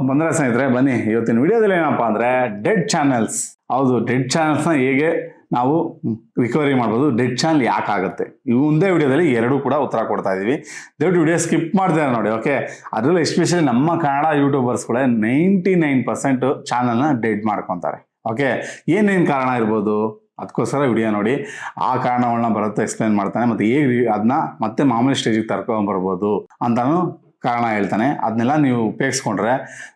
ಬಂದರೆ ಸ್ನೇಹಿತರೆ ಬನ್ನಿ, ಇವತ್ತಿನ ವಿಡಿಯೋದಲ್ಲಿ ಏನಪ್ಪಾ ಅಂದರೆ ಡೆಡ್ ಚಾನೆಲ್ಸ್. ಹೌದು, ಡೆಡ್ ಚಾನೆಲ್ಸ್ನ ಹೇಗೆ ನಾವು ರಿಕವರಿ ಮಾಡ್ಬೋದು, ಡೆಡ್ ಚಾನಲ್ ಯಾಕಾಗುತ್ತೆ, ಇವು ಒಂದೇ ವಿಡಿಯೋದಲ್ಲಿ ಎರಡೂ ಕೂಡ ಉತ್ತರ ಕೊಡ್ತಾ ಇದ್ದೀವಿ. ದಯವಿಟ್ಟು ವಿಡಿಯೋ ಸ್ಕಿಪ್ ಮಾಡ್ತಾರೆ ನೋಡಿ, ಓಕೆ. ಅದರಲ್ಲೂ ಎಸ್ಪೆಷಲಿ ನಮ್ಮ ಕನ್ನಡ ಯೂಟ್ಯೂಬರ್ಸ್ಗಳೇ 99% ಚಾನಲ್ನ ಡೆಡ್ ಮಾಡ್ಕೊತಾರೆ. ಓಕೆ, ಏನೇನು ಕಾರಣ ಇರ್ಬೋದು ಅದಕ್ಕೋಸ್ಕರ ವಿಡಿಯೋ ನೋಡಿ. ಆ ಕಾರಣಗಳನ್ನ ಬರುತ್ತೆ ಎಕ್ಸ್ಪ್ಲೇನ್ ಮಾಡ್ತಾನೆ, ಮತ್ತು ಹೇಗೆ ಅದನ್ನ ಮತ್ತೆ ಮಾಮೂಲಿ ಸ್ಟೇಜಿಗೆ ತರ್ಕೊಂಡ್ಬರ್ಬೋದು ಅಂತಾನು ಕಾರಣ ಹೇಳ್ತಾನೆ. ಅದನ್ನೆಲ್ಲ ನೀವು ಉಪಯೋಗಿಸ್ಕೊಂಡ್ರೆ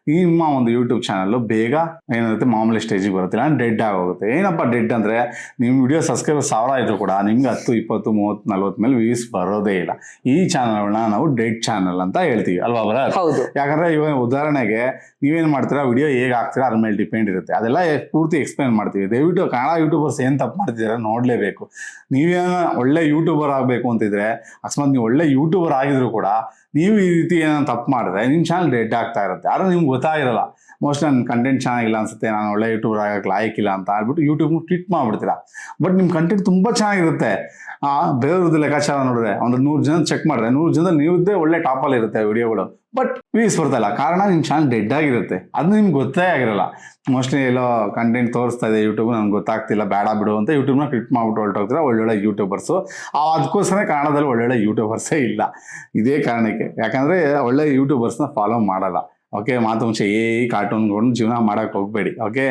ನಿಮ್ಮ ಒಂದು ಯೂಟ್ಯೂಬ್ ಚಾನಲ್ಲು ಬೇಗ ಏನಿರುತ್ತೆ ಮಾಮೂಲಿ ಸ್ಟೇಜಿಗೆ ಬರುತ್ತಿಲ್ಲ, ಡೆಡ್ ಆಗೋಗುತ್ತೆ. ಏನಪ್ಪ ಡೆಡ್ ಅಂದರೆ, ನಿಮ್ಮ ವಿಡಿಯೋ ಸಬ್ಸ್ಕ್ರೈಬರ್ 1000 ಇದ್ರು ಕೂಡ ನಿಮ್ಗೆ 10, 20, 30, 40 ಮೇಲೆ ವ್ಯೂಸ್ ಬರೋದೇ ಇಲ್ಲ. ಈ ಚಾನಲ್ಗಳನ್ನ ನಾವು ಡೆಡ್ ಚಾನಲ್ ಅಂತ ಹೇಳ್ತೀವಿ ಅಲ್ವಾ ಬರ? ಯಾಕಂದ್ರೆ ಇವಾಗ ಉದಾಹರಣೆಗೆ ನೀವೇನು ಮಾಡ್ತೀರಾ, ವಿಡಿಯೋ ಹೇಗೆ ಹಾಕ್ತೀರಾ ಅದ್ರ ಮೇಲೆ ಡಿಪೆಂಡ್ ಇರುತ್ತೆ. ಅದೆಲ್ಲ ಪೂರ್ತಿ ಎಕ್ಸ್ಪ್ಲೇನ್ ಮಾಡ್ತೀವಿ. ದಯವಿಟ್ಟು ಕನ್ನಡ ಯೂಟ್ಯೂಬರ್ಸ್ ಏನು ತಪ್ಪು ಮಾಡ್ತಿದ್ದೀರಾ ನೋಡಲೇಬೇಕು. ನೀವೇನೋ ಒಳ್ಳೆ ಯೂಟ್ಯೂಬರ್ ಆಗಬೇಕು ಅಂತಿದ್ರೆ, ಅಕಸ್ಮಾತ್ ನೀವು ಒಳ್ಳೆ ಯೂಟ್ಯೂಬರ್ ಆಗಿದ್ರು ಕೂಡ ನೀವು ಈ ರೀತಿ ಏನೋ ತಪ್ಪು ಮಾಡಿದ್ರೆ ನಿಮ್ಮ ಚಾನಲ್ ಡೆಡ್ ಆಗ್ತಾ ಇರುತ್ತೆ. ಆದ್ರೆ ನಿಮ್ಗೆ ಗೊತ್ತಾಗಿರಲ್ಲ. ಮೋಸ್ಟ್ ನನ್ನ ಕಂಟೆಂಟ್ ಚೆನ್ನಾಗಿಲ್ಲ ಅನ್ಸುತ್ತೆ, ನಾನು ಒಳ್ಳೆ ಯೂಟ್ಯೂಬರ್ ಆಗಕ್ಕೆ ಲಾಯಕ್ಕಿಲ್ಲ ಅಂತ ಹೇಳ್ಬಿಟ್ಟು ಯೂಟ್ಯೂಬ್ನ ಟ್ವೀಟ್ ಮಾಡ್ಬಿಡ್ತೀರಾ. ಬಟ್ ನಿಮ್ಮ ಕಂಟೆಂಟ್ ತುಂಬ ಚೆನ್ನಾಗಿರುತ್ತೆ. ಬೇರೆಯವ್ರದ್ದು ಲೆಕ್ಕಾಚಾರ ನೋಡಿದ್ರೆ ಒಂದು 100 ಜನ ಚೆಕ್ ಮಾಡಿದ್ರೆ 100 ಜನದಲ್ಲಿ ನೀವದ್ದೇ ಒಳ್ಳೆ ಟಾಪಲ್ಲಿ ಇರುತ್ತೆ ವಿಡಿಯೋಗಳು, ಬಟ್ ವ್ಯೂಸ್ ಬರ್ತಾಯಿಲ್ಲ. ಕಾರಣ ನಿಮ್ಮ ಚಾನಲ್ ಡೆಡ್ ಆಗಿರುತ್ತೆ. ಅದು ನಿಮ್ಗೆ ಗೊತ್ತೇ ಆಗಿರಲ್ಲ. ಮೋಸ್ಟ್ಲಿ ಎಲ್ಲೋ ಕಂಟೆಂಟ್ ತೋರಿಸ್ತಾ ಇದೆ ಯೂಟ್ಯೂಬ್, ನನಗೆ ಗೊತ್ತಾಗ್ತಿಲ್ಲ, ಬೇಡ ಬಿಡು ಅಂತ ಯೂಟ್ಯೂಬ್ನ ಕ್ಲಿಕ್ ಮಾಡ್ಬಿಟ್ಟು ಹೊರಟೋಗ್ತೀರಾ ಒಳ್ಳೊಳ್ಳೆ ಯೂಟ್ಯೂಬರ್ಸು. ಅದಕ್ಕೋಸ್ಕರ ಕನ್ನಡದಲ್ಲಿ ಒಳ್ಳೊಳ್ಳೆ ಯೂಟ್ಯೂಬರ್ಸೇ ಇಲ್ಲ, ಇದೇ ಕಾರಣಕ್ಕೆ. ಯಾಕಂದರೆ ಒಳ್ಳೆ ಯೂಟ್ಯೂಬರ್ಸ್ನ ಫಾಲೋ ಮಾಡಲ್ಲ. ಓಕೆ, ಮಾತು ಮುಂಚೆ ಕಾರ್ಟೂನ್ಕೊಂಡು ಜೀವನ ಮಾಡೋಕ್ಕೆ ಹೋಗಬೇಡಿ. ಓಕೆ,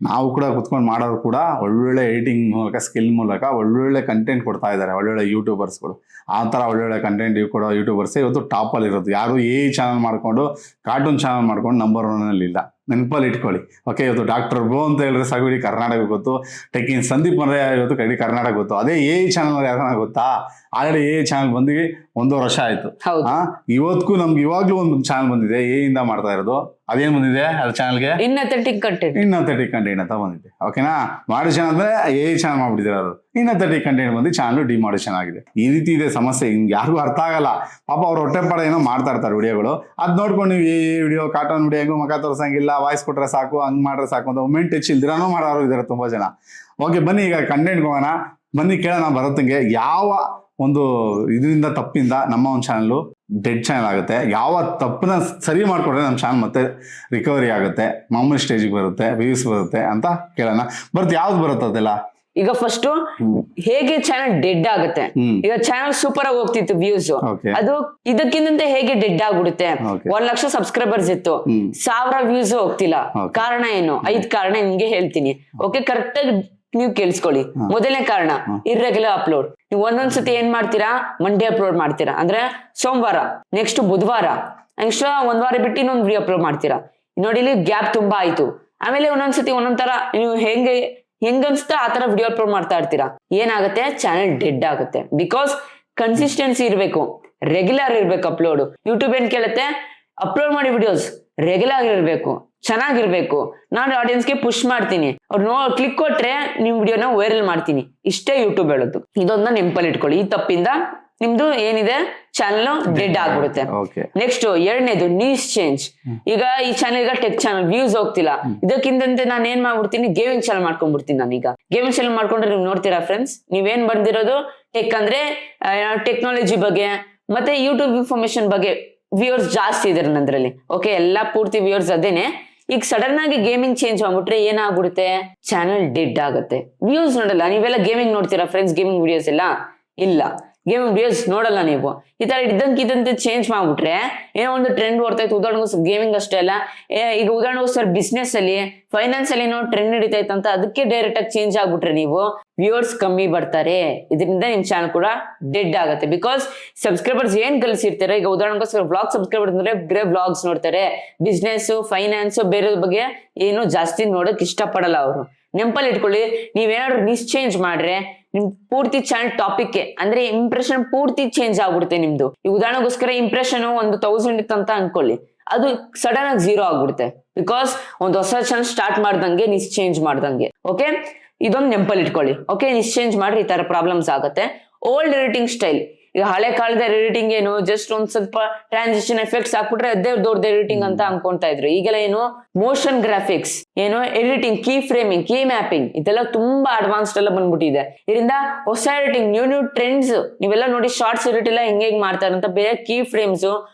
ನಾವು ಕೂಡ ಕುತ್ಕೊಂಡು ಮಾಡೋರು ಕೂಡ ಒಳ್ಳೊಳ್ಳೆ ಎಡಿಟಿಂಗ್ ಮೂಲಕ, ಸ್ಕಿಲ್ ಮೂಲಕ ಒಳ್ಳೊಳ್ಳೆ ಕಂಟೆಂಟ್ ಕೊಡ್ತಾ ಇದ್ದಾರೆ ಒಳ್ಳೊಳ್ಳೆ ಯೂಟ್ಯೂಬರ್ಸ್ಗಳು. ಆ ಥರ ಒಳ್ಳೊಳ್ಳೆ ಕಂಟೆಂಟ್ ಕೊಡೋ ಯೂಟ್ಯೂಬರ್ಸೇ ಇವತ್ತು ಟಾಪಲ್ಲಿ ಇರೋದು. ಯಾರು ಚಾನಲ್ ಮಾಡಿಕೊಂಡು ಕಾರ್ಟೂನ್ ಚಾನಲ್ ಮಾಡ್ಕೊಂಡು ನಂಬರ್ 1 ಇಲ್ಲ, ನೆನಪಲ್ಲಿ ಇಟ್ಕೊಳ್ಳಿ. ಓಕೆ, ಇವತ್ತು ಡಾಕ್ಟರ್ ಬ್ರೋ ಅಂತ ಹೇಳಿದ್ರೆ ಸಾಕು ಇಡೀ ಕರ್ನಾಟಕ ಗೊತ್ತು. ಟೆಕ್ಕಿನ್ ಸಂದೀಪ್ ಅಂದರೆ ಇವತ್ತು ಇಡೀ ಕರ್ನಾಟಕ ಗೊತ್ತು. ಅದೇ ಚಾನಲ್ ಯಾಕಂದ್ರೆ ಗೊತ್ತಾ, ಆಲ್ರೆಡಿ ಚಾನಲ್ ಬಂದು 1 ವರ್ಷ ಆಯ್ತು. ಇವತ್ತಿಗೂ ನಮ್ಗೆ ಇವಾಗ್ಲೂ ಒಂದು ಚಾನಲ್ ಬಂದಿದೆ, ಇಂದ ಮಾಡ್ತಾ ಇರೋದು. ಅದೇನ್ ಬಂದಿದೆ ಅದು ಚಾನಲ್ಗೆ? ಇನ್ಅಥೆಂಟಿಕ್ ಕಂಟೆಂಟ್ ಅಂತ ಬಂದಿದೆ. ಓಕೆನಾ, ಮಾಡಿಷನ್ ಆದ್ಮೇಲೆ ಚಾನಲ್ ಮಾಡ್ಬಿಟ್ಟಿದ್ದಾರೆ. ಅದು ಇನ್ಅಥೆಂಟಿಕ್ ಕಂಟೆಂಟ್ ಬಂದು ಚಾನಲ್ ಡಿಮಾಡಿಷನ್ ಆಗಿದೆ. ಈ ರೀತಿ ಇದೆ ಸಮಸ್ಯೆ. ಹಿಂಗೆ ಯಾರಿಗೂ ಅರ್ಥ ಆಗಲ್ಲ. ಪಾಪ ಅವ್ರು ಹೊಟ್ಟೆಪಾಡ ಏನೋ ಮಾಡ್ತಾ ಇರ್ತಾರೆ ವಿಡಿಯೋಗಳು. ಅದ್ ನೋಡ್ಕೊಂಡು ನೀವು ವಿಡಿಯೋ ಕಾರ್ಟೂನ್ ವಿಡಿಯೋ ಹೆಂಗು ಮುಖ ತೋರ್ಸಂಗಿಲ್ಲ, ವಾಯ್ಸ್ ಕೊಟ್ರೆ ಸಾಕು, ಹಂಗ್ ಮಾಡ್ರೆ ಸಾಕು ಅಂತ ಒಮ್ಮೆಂಟ್ ಟಚ್ ಇಲ್ದಿರಾನು ಮಾಡೋರು ಇದಾರೆ ತುಂಬಾ ಜನ. ಓಕೆ, ಬನ್ನಿ ಈಗ ಕಂಟೆಂಟ್ ಹೋಗೋಣ. ಬನ್ನಿ ಕೇಳೋಣ ಭರತ್ಗೆ ಯಾವ ಒಂದು ಇದರಿಂದ ತಪ್ಪಿಂದ ನಮ್ಮ ಒಂದು ಚಾನಲ್ ಡೆಡ್ ಚಾನಲ್ ಆಗುತ್ತೆ, ಯಾವ ತಪ್ಪನ್ನ ಸರಿ ಮಾಡ್ಕೊಂಡ್ರೆ ನಮ್ಮ ಚಾನಲ್ ಮತ್ತೆ ರಿಕವರಿ ಆಗುತ್ತೆ, ಮಾಮೂಲಿ ಸ್ಟೇಜಿಗೆ ಬರುತ್ತೆ, ವ್ಯೂಸ್ ಬರುತ್ತೆ ಅಂತ ಕೇಳೋಣ. ಯಾವ್ದು ಬರುತ್ತೆ ಅದೆಲ್ಲ? ಈಗ ಫಸ್ಟ್ ಹೇಗೆ ಚಾನಲ್ ಡೆಡ್ ಆಗುತ್ತೆ. ಈಗ ಚಾನಲ್ ಸೂಪರ್ ಆಗಿ ಹೋಗ್ತಿತ್ತು ವ್ಯೂಸ್, ಅದು ಇದಕ್ಕಿಂತ ಹೇಗೆ ಡೆಡ್ ಆಗ್ಬಿಡುತ್ತೆ. 1 ಲಕ್ಷ ಸಬ್ಸ್ಕ್ರೈಬರ್ಸ್ ಇತ್ತು, 1000 ವ್ಯೂಸ್ ಹೋಗ್ತಿಲ್ಲ. ಕಾರಣ ಏನು? 5 ಕಾರಣ ನಿಮ್ಗೆ ಹೇಳ್ತೀನಿ. ಓಕೆ, ಕರೆಕ್ಟ್ ಆಗಿ ನೀವು ಕೇಳಿಸ್ಕೊಳ್ಳಿ. ಮೊದಲನೇ ಕಾರಣ ಇರ್ರೆಗ್ಯುಲರ್ ಅಪ್ಲೋಡ್. ನೀವು ಒಂದೊಂದ್ಸತಿ ಏನ್ ಮಾಡ್ತೀರಾ, ಮಂಡೇ ಅಪ್ಲೋಡ್ ಮಾಡ್ತೀರಾ ಅಂದ್ರೆ ಸೋಮವಾರ, ನೆಕ್ಸ್ಟ್ ಬುಧವಾರ, ನೆಕ್ಸ್ಟ್ 1 ವಾರ ಬಿಟ್ಟು ಇನ್ನೊಂದು ವಿಡಿಯೋ ಅಪ್ಲೋಡ್ ಮಾಡ್ತೀರಾ. ನೋಡಿ, ಇಲ್ಲಿ ಗ್ಯಾಪ್ ತುಂಬಾ ಆಯ್ತು. ಆಮೇಲೆ ಒಂದೊಂದ್ಸತಿ ಒಂದೊಂದ್ ತರ ನೀವು ಹೆಂಗನ್ಸ್ತಾ ಆ ತರ ವಿಡಿಯೋ ಅಪ್ಲೋಡ್ ಮಾಡ್ತಾ ಇರ್ತೀರಾ. ಏನಾಗುತ್ತೆ, ಚಾನಲ್ ಡೆಡ್ ಆಗುತ್ತೆ. ಬಿಕಾಸ್ ಕನ್ಸಿಸ್ಟೆನ್ಸಿ ಇರ್ಬೇಕು, ರೆಗ್ಯುಲರ್ ಇರ್ಬೇಕು ಅಪ್ಲೋಡ್. ಯೂಟ್ಯೂಬ್ ಏನ್ ಕೇಳುತ್ತೆ, ಅಪ್ಲೋಡ್ ಮಾಡಿ ವಿಡಿಯೋಸ್ ರೆಗ್ಯುಲರ್ ಇರ್ಬೇಕು, ಚೆನ್ನಾಗಿರ್ಬೇಕು. ನಾನು ಆಡಿಯನ್ಸ್ಗೆ ಪುಷ್ ಮಾಡ್ತೀನಿ, ಅವ್ರು ಕ್ಲಿಕ್ ಕೊಟ್ರೆ ನಿಮ್ ವಿಡಿಯೋನ ವೈರಲ್ ಮಾಡ್ತೀನಿ. ಇಷ್ಟೇ ಯೂಟ್ಯೂಬ್ ಹೇಳೋದು. ಇದೊಂದ ನೆನಪಲ್ಲಿ ಇಟ್ಕೊಳ್ಳಿ. ಈ ತಪ್ಪಿಂದ ನಿಮ್ದು ಏನಿದೆ ಚಾನಲ್ ಡೆಡ್ ಆಗ್ಬಿಡುತ್ತೆ. ನೆಕ್ಸ್ಟ್ ಎರಡನೇದು ನ್ಯೂಸ್ ಚೇಂಜ್. ಈಗ ಈ ಚಾನಲ್ ಈಗ ಟೆಕ್ ಚಾನಲ್ ವ್ಯೂಸ್ ಹೋಗ್ತಿಲ್ಲ, ಇದಕ್ಕಿಂತ ನಾನು ಏನ್ ಮಾಡ್ಬಿಡ್ತೀನಿ, ಗೇಮಿಂಗ್ ಚಾನಲ್ ಮಾಡ್ಕೊಂಡ್ಬಿಡ್ತೀನಿ. ನಾನೀಗ ಗೇಮಿಂಗ್ ಚಾನಲ್ ಮಾಡ್ಕೊಂಡ್ರೆ ನೀವು ನೋಡ್ತೀರಾ ಫ್ರೆಂಡ್ಸ್, ನೀವೇನ್ ಬಂದಿರೋದು ಟೆಕ್ ಅಂದ್ರೆ ಟೆಕ್ನಾಲಜಿ ಬಗ್ಗೆ ಮತ್ತೆ ಯೂಟ್ಯೂಬ್ ಇನ್ಫಾರ್ಮೇಶನ್ ಬಗ್ಗೆ ವ್ಯೂವರ್ಸ್ ಜಾಸ್ತಿ ಇದಾರೆ ನಂದ್ರಲ್ಲಿ. ಓಕೆ, ಎಲ್ಲಾ ಪೂರ್ತಿ ವ್ಯೂವರ್ಸ್ ಅದೇನೆ. ಈಗ ಸಡನ್ ಆಗಿ ಗೇಮಿಂಗ್ ಚೇಂಜ್ ಮಾಡ್ಬಿಟ್ರೆ ಏನಾಗ್ಬಿಡುತ್ತೆ, ಚಾನಲ್ ಡೆಡ್ ಆಗುತ್ತೆ. ವ್ಯೂಸ್ ನೋಡಲ್ಲ. ನೀವೆಲ್ಲ ಗೇಮಿಂಗ್ ನೋಡ್ತೀರಾ ಫ್ರೆಂಡ್ಸ್? ಗೇಮಿಂಗ್ ವಿಡಿಯೋಸ್ ಎಲ್ಲ ಇಲ್ಲ, ಗೇಮಿಂಗ್ ವಿಡಿಯೋಸ್ ನೋಡಲ್ಲ ನೀವು. ಈ ತರ ಇದ್ದಂತೆ ಚೇಂಜ್ ಮಾಡ್ಬಿಟ್ರೆ ಏನೋ ಒಂದು ಟ್ರೆಂಡ್ ಬರ್ತಾ ಇತ್ತು. ಉದಾಹರಣೆಗೋಸ್ಕರ ಗೇಮಿಂಗ್ ಅಷ್ಟೇ ಅಲ್ಲ, ಈಗ ಉದಾಹರಣೆಗೋಸ್ಕರ ಬಿಸ್ನೆಸ್ ಅಲ್ಲಿ, ಫೈನಾನ್ಸ್ ಅಲ್ಲಿ ಏನೋ ಟ್ರೆಂಡ್ ನಡೀತೈತೆ ಅಂತ ಅದಕ್ಕೆ ಡೈರೆಕ್ಟ್ ಆಗಿ ಚೇಂಜ್ ಆಗ್ಬಿಟ್ರೆ ನೀವು ವ್ಯೂವರ್ಸ್ ಕಮ್ಮಿ ಬರ್ತಾರೆ. ಇದರಿಂದ ನಿಮ್ ಚಾನಲ್ ಕೂಡ ಡೆಡ್ ಆಗುತ್ತೆ. ಬಿಕಾಸ್ ಸಬ್ಸ್ಕ್ರೈಬರ್ಸ್ ಏನ್ ಕಲಿಸಿರ್ತಾರೆ, ಈಗ ಉದಾಹರಣೆಗೋಸ್ಕರ ವ್ಲಾಗ್ ಸಬ್ಸ್ಕ್ರೈಬರ್ಸ್ ಅಂದ್ರೆ ಬರೇ ವ್ಲಾಗ್ಸ್ ನೋಡ್ತಾರೆ, ಬಿಸ್ನೆಸ್ ಫೈನಾನ್ಸ್ ಬೇರೆ ಬಗ್ಗೆ ಏನು ಜಾಸ್ತಿ ನೋಡಕ್ ಇಷ್ಟಪಡಲ್ಲ ಅವರು. ನೆನಪಲ್ಲಿ ಇಟ್ಕೊಳ್ಳಿ, ನೀವೇನಾದ್ರು ಮಿಸ್ ಚೇಂಜ್ ಮಾಡ್ರೆ ನಿಮ್ ಪೂರ್ತಿ ಚಾನಲ್ ಟಾಪಿಕ್ ಅಂದ್ರೆ ಇಂಪ್ರೆಷನ್ ಪೂರ್ತಿ ಚೇಂಜ್ ಆಗ್ಬಿಡುತ್ತೆ ನಿಮ್ದು. ಈ ಉದಾಹರಣೆಗೋಸ್ಕರ ಇಂಪ್ರೆಷನ್ 1000 ಇತ್ತು ಅಂತ ಅನ್ಕೊಳ್ಳಿ, ಅದು ಸಡನ್ ಆಗಿ 0 ಆಗ್ಬಿಡುತ್ತೆ. ಬಿಕಾಸ್ ಒಂದು ಹೊಸ ಚಾನಲ್ ಸ್ಟಾರ್ಟ್ ಮಾಡ್ದಂಗೆ ನಿಸ್ ಚೇಂಜ್ ಮಾಡ್ದಂಗೆ. ಓಕೆ, ಇದೊಂದು ನೆನಪಲ್ಲಿ ಇಟ್ಕೊಳ್ಳಿ. ಓಕೆ, ನಿಸ್ ಚೇಂಜ್ ಮಾಡ್ರಿ, ಈ ತರ ಪ್ರಾಬ್ಲಮ್ಸ್ ಆಗುತ್ತೆ. Old editing style. ಈಗ ಹಳೆ ಕಾಲದ ಎಡಿಟಿಂಗ್ ಏನು, ಜಸ್ಟ್ ಒಂದ್ ಸ್ವಲ್ಪ ಟ್ರಾನ್ಸಿಷನ್ ಎಫೆಕ್ಟ್ಸ್ ಹಾಕ್ಬಿಟ್ರೆ ಅದೇ ದೊಡ್ಡ ಎಡಿಟಿಂಗ್ ಅಂತ ಅನ್ಕೊಂತಾ ಇದ್ರು. ಈಗೆಲ್ಲ ಏನು ಮೋಷನ್ ಗ್ರಾಫಿಕ್ಸ್, ಏನು editing, key framing, key mapping, ಇದೆಲ್ಲ ತುಂಬಾ ಅಡ್ವಾನ್ಸ್ಡ್ ಎಲ್ಲ ಬಂದ್ಬಿಟ್ಟಿದೆ. ಇದರಿಂದ ಹೊಸ ಎಡಿಟಿಂಗ್, ನ್ಯೂ ಟ್ರೆಂಡ್ಸ್ ನೀವೆಲ್ಲ ನೋಡಿ, ಶಾರ್ಟ್ಸ್ ಎಡಿಟ್ ಎಲ್ಲ ಹೆಂಗ್ ಮಾಡ್ತಾರೆ ಅಂತ, ಬೇರೆ ಕೀ ಫ್ರೇಮ್ಸ್,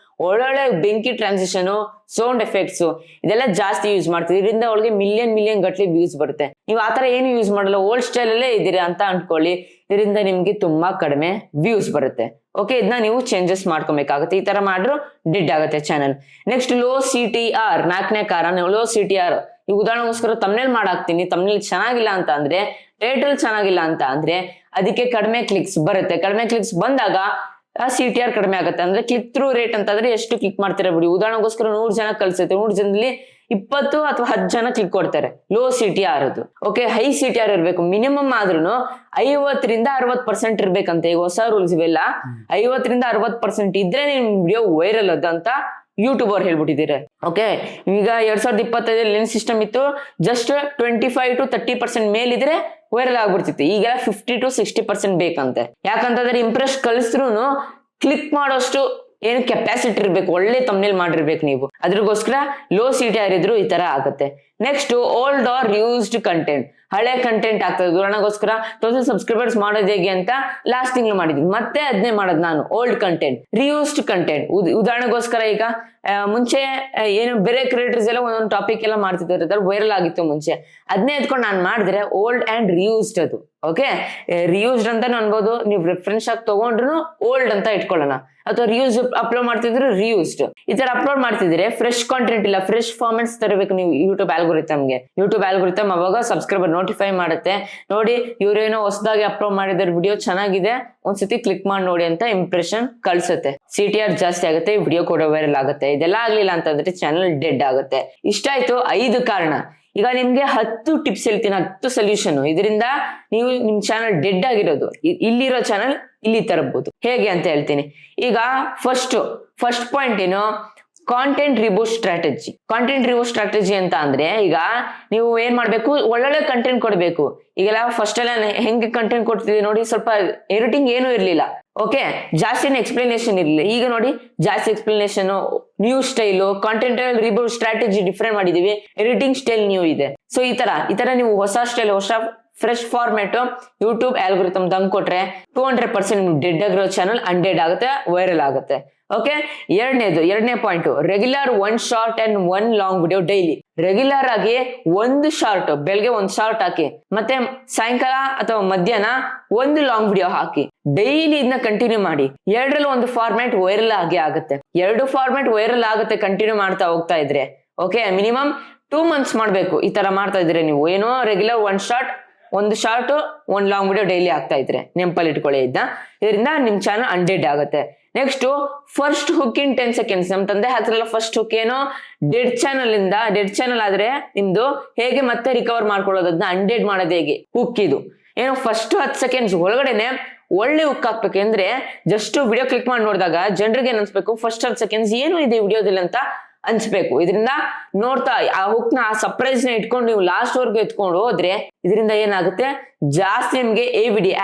ಒಳ್ಳೊಳ್ಳೆ ಬೆಂಕಿ ಟ್ರಾನ್ಸಿಷನ್, ಸೌಂಡ್ ಎಫೆಕ್ಟ್ಸ್ ಇದೆಲ್ಲ ಜಾಸ್ತಿ ಯೂಸ್ ಮಾಡ್ತೀವಿ. ಇದರಿಂದ ಅವಳಿಗೆ ಮಿಲಿಯನ್ ಗಟ್ಲೆ ವ್ಯೂಸ್ ಬರುತ್ತೆ. ನೀವು ಆತರ ಏನು ಯೂಸ್ ಮಾಡಲ್ಲ, ಓಲ್ಡ್ ಸ್ಟೈಲ್ ಅಲ್ಲೇ ಇದ್ದೀರಾ ಅಂತ ಅನ್ಕೊಳ್ಳಿ, ಇದರಿಂದ ನಿಮ್ಗೆ ತುಂಬಾ ಕಡಿಮೆ ವ್ಯೂಸ್ ಬರುತ್ತೆ. ಓಕೆ, ಇದನ್ನ ನೀವು ಚೇಂಜಸ್ ಮಾಡ್ಕೊಬೇಕಾಗುತ್ತೆ. ಈ ತರ ಮಾಡ್ರು ಡೆಡ್ ಆಗುತ್ತೆ ಚಾನಲ್. ನೆಕ್ಸ್ಟ್ ಲೋ CTR, 4ನೇ ಕಾರಣ ಲೋ CTR. ಈ ಉದಾಹರಣೆಗೋಸ್ಕರ ತಮ್ನೇಲ್ ಮಾಡಾಕ್ತೀನಿ, ತಮ್ನೇಲ್ ಚೆನ್ನಾಗಿಲ್ಲ ಅಂತ ಅಂದ್ರೆ, ಟೈಟಲ್ ಚೆನ್ನಾಗಿಲ್ಲ ಅಂತ ಅಂದ್ರೆ ಅದಕ್ಕೆ ಕಡಿಮೆ ಕ್ಲಿಕ್ಸ್ ಬರುತ್ತೆ. ಕಡಿಮೆ ಕ್ಲಿಕ್ಸ್ ಬಂದಾಗ ಆ CTR ಕಡಿಮೆ ಆಗುತ್ತೆ. ಅಂದ್ರೆ ಕ್ಲಿಕ್ ಥ್ರೂ ರೇಟ್ ಅಂತಂದ್ರೆ ಎಷ್ಟು ಕ್ಲಿಕ್ ಮಾಡ್ತಾರೆ ಬಿಡಿ. ಉದಾಹರಣೆಗೋಸ್ಕರ 100 ಜನ ಕಳ್ಸುತ್ತೆ, 100 ಜನದಲ್ಲಿ 20 ಅಥವಾ 10 ಜನ ಕ್ಲಿಕ್ ಕೊಡ್ತಾರೆ. ಲೋ CTR ಅದು. ಓಕೆ, ಹೈ CTR ಇರ್ಬೇಕು. ಮಿನಿಮಮ್ ಆದ್ರೂ 50ರಿಂದ 60% ಇರ್ಬೇಕಂತ. ಈಗ ಹೊಸ ರೂಲ್ಸ್ ಇವೆಲ್ಲ 50ರಿಂದ 60% ಇದ್ರೆ ನಿಮ್ ವಿಡಿಯೋ ವೈರಲ್ ಅದು ಅಂತ ಯೂಟ್ಯೂಬ್ ಅವ್ರು ಹೇಳ್ಬಿಟ್ಟಿದ್ದೀರಾ. ಓಕೆ, ಈಗ 2025 ಲೆನ್ಸ್ ಸಿಸ್ಟಮ್ ಇತ್ತು, ಜಸ್ಟ್ 25 to 30% ಮೇಲಿದ್ರೆ ವೈರಲ್ ಆಗ್ಬಿಡ್ತಿತ್ತು. ಈಗ 50 to 60% ಬೇಕಂತೆ. ಯಾಕಂತಂದ್ರೆ ಇಂಪ್ರೆಸ್ ಕಳಿಸ್ರು ಕ್ಲಿಕ್ ಮಾಡೋಷ್ಟು ಏನು ಕೆಪಾಸಿಟಿ ಇರ್ಬೇಕು, ಒಳ್ಳೆ ತಮ್ನೇಲ್ ಮಾಡಿರ್ಬೇಕು ನೀವು. ಅದ್ರಗೋಸ್ಕರ ಲೋ CTR ಇದ್ರು ಈ ತರ ಆಗುತ್ತೆ. Next old are used content, ಹಳೆ ಕಂಟೆಂಟ್ ಆಗ್ತದೆ. ಉದಾಹರಣೆಗೋಸ್ಕರ 1000 ಸಬ್ಸ್ಕ್ರೈಬರ್ಸ್ ಮಾಡೋದು ಹೇಗೆ ಅಂತ ಲಾಸ್ಟ್ ತಿಂಗಳು ಮಾಡಿದ್ವಿ, ಮತ್ತೆ ಅದನ್ನೇ ಮಾಡೋದು ನಾನು. Old content, reused content. ಉದಾಹರಣೆಗೋಸ್ಕರ ಈಗ ಮುಂಚೆ ಏನು ಬೇರೆ ಕ್ರಿಯೇಟರ್ಸ್ ಎಲ್ಲ ಒಂದೊಂದು ಟಾಪಿಕ್ ಎಲ್ಲ ಮಾಡ್ತಿದ್ದಾರೆ, ವೈರಲ್ ಆಗಿತ್ತು ಮುಂಚೆ, ಅದನ್ನೇ ಎತ್ಕೊಂಡು ನಾನು ಮಾಡಿದ್ರೆ ಓಲ್ಡ್ ಅಂಡ್ ರಿಯೂಸ್ಡ್ ಅದು. ಓಕೆ, ರಿಯೂಸ್ಡ್ ಅಂತ ಅನ್ಬೋದು, ನೀವು ರೆಫರೆನ್ಸ್ ಆಗಿ ತಗೊಂಡ್ರು ಓಲ್ಡ್ ಅಂತ ಇಟ್ಕೊಳ್ಳೋಣ. ಅಥವಾ ರಿಯೂಸ್ ಅಪ್ಲೋಡ್ ಮಾಡ್ತಿದ್ರು ರಿಯೂಸ್ಡ್. ಈ ತರ ಅಪ್ಲೋಡ್ ಮಾಡ್ತಿದ್ರೆ ಫ್ರೆಶ್ ಕಾಂಟೆಂಟ್ ಇಲ್ಲ, ಫ್ರೆಶ್ ಫಾರ್ಮೆಟ್ಸ್ ತರಬೇಕು ನೀವು ಯೂಟ್ಯೂಬ್ ಆಲ್ಗೋರಿಥಮ್ಗೆ. ಯೂಟ್ಯೂಬ್ ಆಲ್ಗೋರಿಥಮ್ ಅವಾಗ ಸಬ್ಸ್ಕ್ರೈಬರ್ ನೋಟಿಫೈ ಮಾಡುತ್ತೆ, ನೋಡಿ ಇವ್ರೇನೋ ಹೊಸದಾಗಿ ಅಪ್ಲೋಡ್ ಮಾಡಿದ್ರೆ ವಿಡಿಯೋ ಚೆನ್ನಾಗಿದೆ, ಒಂದ್ಸತಿ ಕ್ಲಿಕ್ ಮಾಡಿ ನೋಡಿ ಅಂತ ಇಂಪ್ರೆಷನ್ ಕಳ್ಸುತ್ತೆ. CTR ಜಾಸ್ತಿ ಆಗುತ್ತೆ, ವಿಡಿಯೋ ಕೂಡ ವೈರಲ್ ಆಗುತ್ತೆ. ಇದೆಲ್ಲ ಆಗ್ಲಿಲ್ಲ ಅಂತಂದ್ರೆ ಚಾನಲ್ ಡೆಡ್ ಆಗುತ್ತೆ. ಇಷ್ಟ ಆಯ್ತು 5 ಕಾರಣ. ಈಗ ನಿಮ್ಗೆ 10 ಟಿಪ್ಸ್ ಹೇಳ್ತೀನಿ, 10 ಸೊಲ್ಯೂಷನ್. ಇದರಿಂದ ನೀವು ನಿಮ್ ಚಾನಲ್ ಡೆಡ್ ಆಗಿರೋದು ಇಲ್ಲಿರೋ ಚಾನಲ್ ಇಲ್ಲಿ ತರಬಹುದು. ಹೇಗೆ ಅಂತ ಹೇಳ್ತೀನಿ. ಈಗ ಫಸ್ಟ್ ಪಾಯಿಂಟ್ ಏನು, content reboot strategy. Content reboot strategy ಅಂತ ಅಂದ್ರೆ, ಈಗ ನೀವು ಏನ್ ಮಾಡ್ಬೇಕು, ಒಳ್ಳೊಳ್ಳೆ ಕಂಟೆಂಟ್ ಕೊಡ್ಬೇಕು. ಈಗೆಲ್ಲ ಫಸ್ಟ್ ಎಲ್ಲ ಹೆಂಗೆ ಕಂಟೆಂಟ್ ಕೊಡ್ತಿದ್ವಿ ನೋಡಿ, ಸ್ವಲ್ಪ ಎಡಿಟಿಂಗ್ ಏನೂ ಇರ್ಲಿಲ್ಲ. ಓಕೆ, ಜಾಸ್ತಿನೇ ಎಕ್ಸ್ಪ್ಲನೇಷನ್ ಇರಲಿಲ್ಲ. ಈಗ ನೋಡಿ ಜಾಸ್ತಿ explanation, new style, content reboot strategy different ಮಾಡಿದೀವಿ, ಎಡಿಟಿಂಗ್ ಸ್ಟೈಲ್ ನ್ಯೂ ಇದೆ. ಸೊ ಈ ತರ ನೀವು ಹೊಸ ಸ್ಟೈಲ್, ಹೊಸ ಫ್ರೆಶ್ ಫಾರ್ಮೆಟ್ ಯೂಟ್ಯೂಬ್ ಆಲ್ಗೋರಿಥಮ್ ತಂದು ಕೊಟ್ರೆ 200% ಡೆಡ್ ಆಗಿರೋ ಚಾನಲ್ ಅನ್ಡೆಡ್ ಆಗುತ್ತೆ, ವೈರಲ್ ಆಗುತ್ತೆ. ಓಕೆ, ಎರಡನೇ point, regular 1 short and 1 long video daily. Regular ಆಗಿ 1 ಶಾರ್ಟ್, ಬೆಳಗ್ಗೆ 1 ಶಾರ್ಟ್ ಹಾಕಿ, ಮತ್ತೆ ಸಾಯಂಕಾಲ ಅಥವಾ ಮಧ್ಯಾಹ್ನ 1 ಲಾಂಗ್ ವಿಡಿಯೋ ಹಾಕಿ. ಡೈಲಿ ಇದನ್ನ ಕಂಟಿನ್ಯೂ ಮಾಡಿ. 2ರಲ್ಲಿ 1 ಫಾರ್ಮ್ಯಾಟ್ ವೈರಲ್ ಆಗುತ್ತೆ. 2 ಫಾರ್ಮ್ಯಾಟ್ ವೈರಲ್ ಆಗುತ್ತೆ ಕಂಟಿನ್ಯೂ ಮಾಡ್ತಾ ಹೋಗ್ತಾ ಇದ್ರೆ. ಓಕೆ, ಮಿನಿಮಮ್ 2 months ಮಾಡ್ಬೇಕು. ಈ ತರ ಮಾಡ್ತಾ ಇದ್ರೆ ನೀವು ಏನೋ regular 1 short 1 long video daily ಆಗ್ತಾ ಇದ್ರೆ ನೆನಪಲ್ಲಿ ಇಟ್ಕೊಳ್ಳಿ ಇದನ್ನ. ಇದರಿಂದ ನಿಮ್ ಚಾನಲ್ ಅನ್ಡೆಡ್ ಆಗುತ್ತೆ. ನೆಕ್ಸ್ಟ್ ಫಸ್ಟ್ ಹುಕ್ ಇನ್ 10 seconds. ನಮ್ ತಂದೆ ಹಾಕ್ತಿರಲ್ಲ ಫಸ್ಟ್ ಹುಕ್, ಏನೋ ಡೆಡ್ ಚಾನಲ್ ಆದ್ರೆ ನಿಮ್ದು ಹೇಗೆ ಮತ್ತೆ ರಿಕವರ್ ಮಾಡ್ಕೊಳ್ಳೋದು, ಅದನ್ನ ಅನ್ಡೆಡ್ ಮಾಡೋದು ಹೇಗೆ, ಹುಕ್ ಇದು. ಏನೋ ಫಸ್ಟ್ 10 seconds ಒಳಗಡೆನೆ ಒಳ್ಳೆ ಹುಕ್ ಹಾಕ್ಬೇಕು. ಅಂದ್ರೆ ಜಸ್ಟ್ ವಿಡಿಯೋ ಕ್ಲಿಕ್ ಮಾಡಿ ನೋಡಿದಾಗ ಜನರಿಗೆ ಏನ್ ಅನ್ಸ್ಬೇಕು, ಫಸ್ಟ್ 10 seconds ಏನು ಇದೆ ವಿಡಿಯೋದಲ್ಲಿ ಅಂತ ಅನ್ಸ್ಬೇಕು. ಇದರಿಂದ ನೋಡ್ತಾ ಆ ಹುಕ್ ನ, ಆ ಸರ್ಪ್ರೈಸ್ ನ ಇಟ್ಕೊಂಡು ನೀವು ಲಾಸ್ಟ್ ವರ್ಗು ಎತ್ಕೊಂಡು ಹೋದ್ರೆ ಇದರಿಂದ ಏನಾಗುತ್ತೆ, ಜಾಸ್ತಿ ನಿಮ್ಗೆ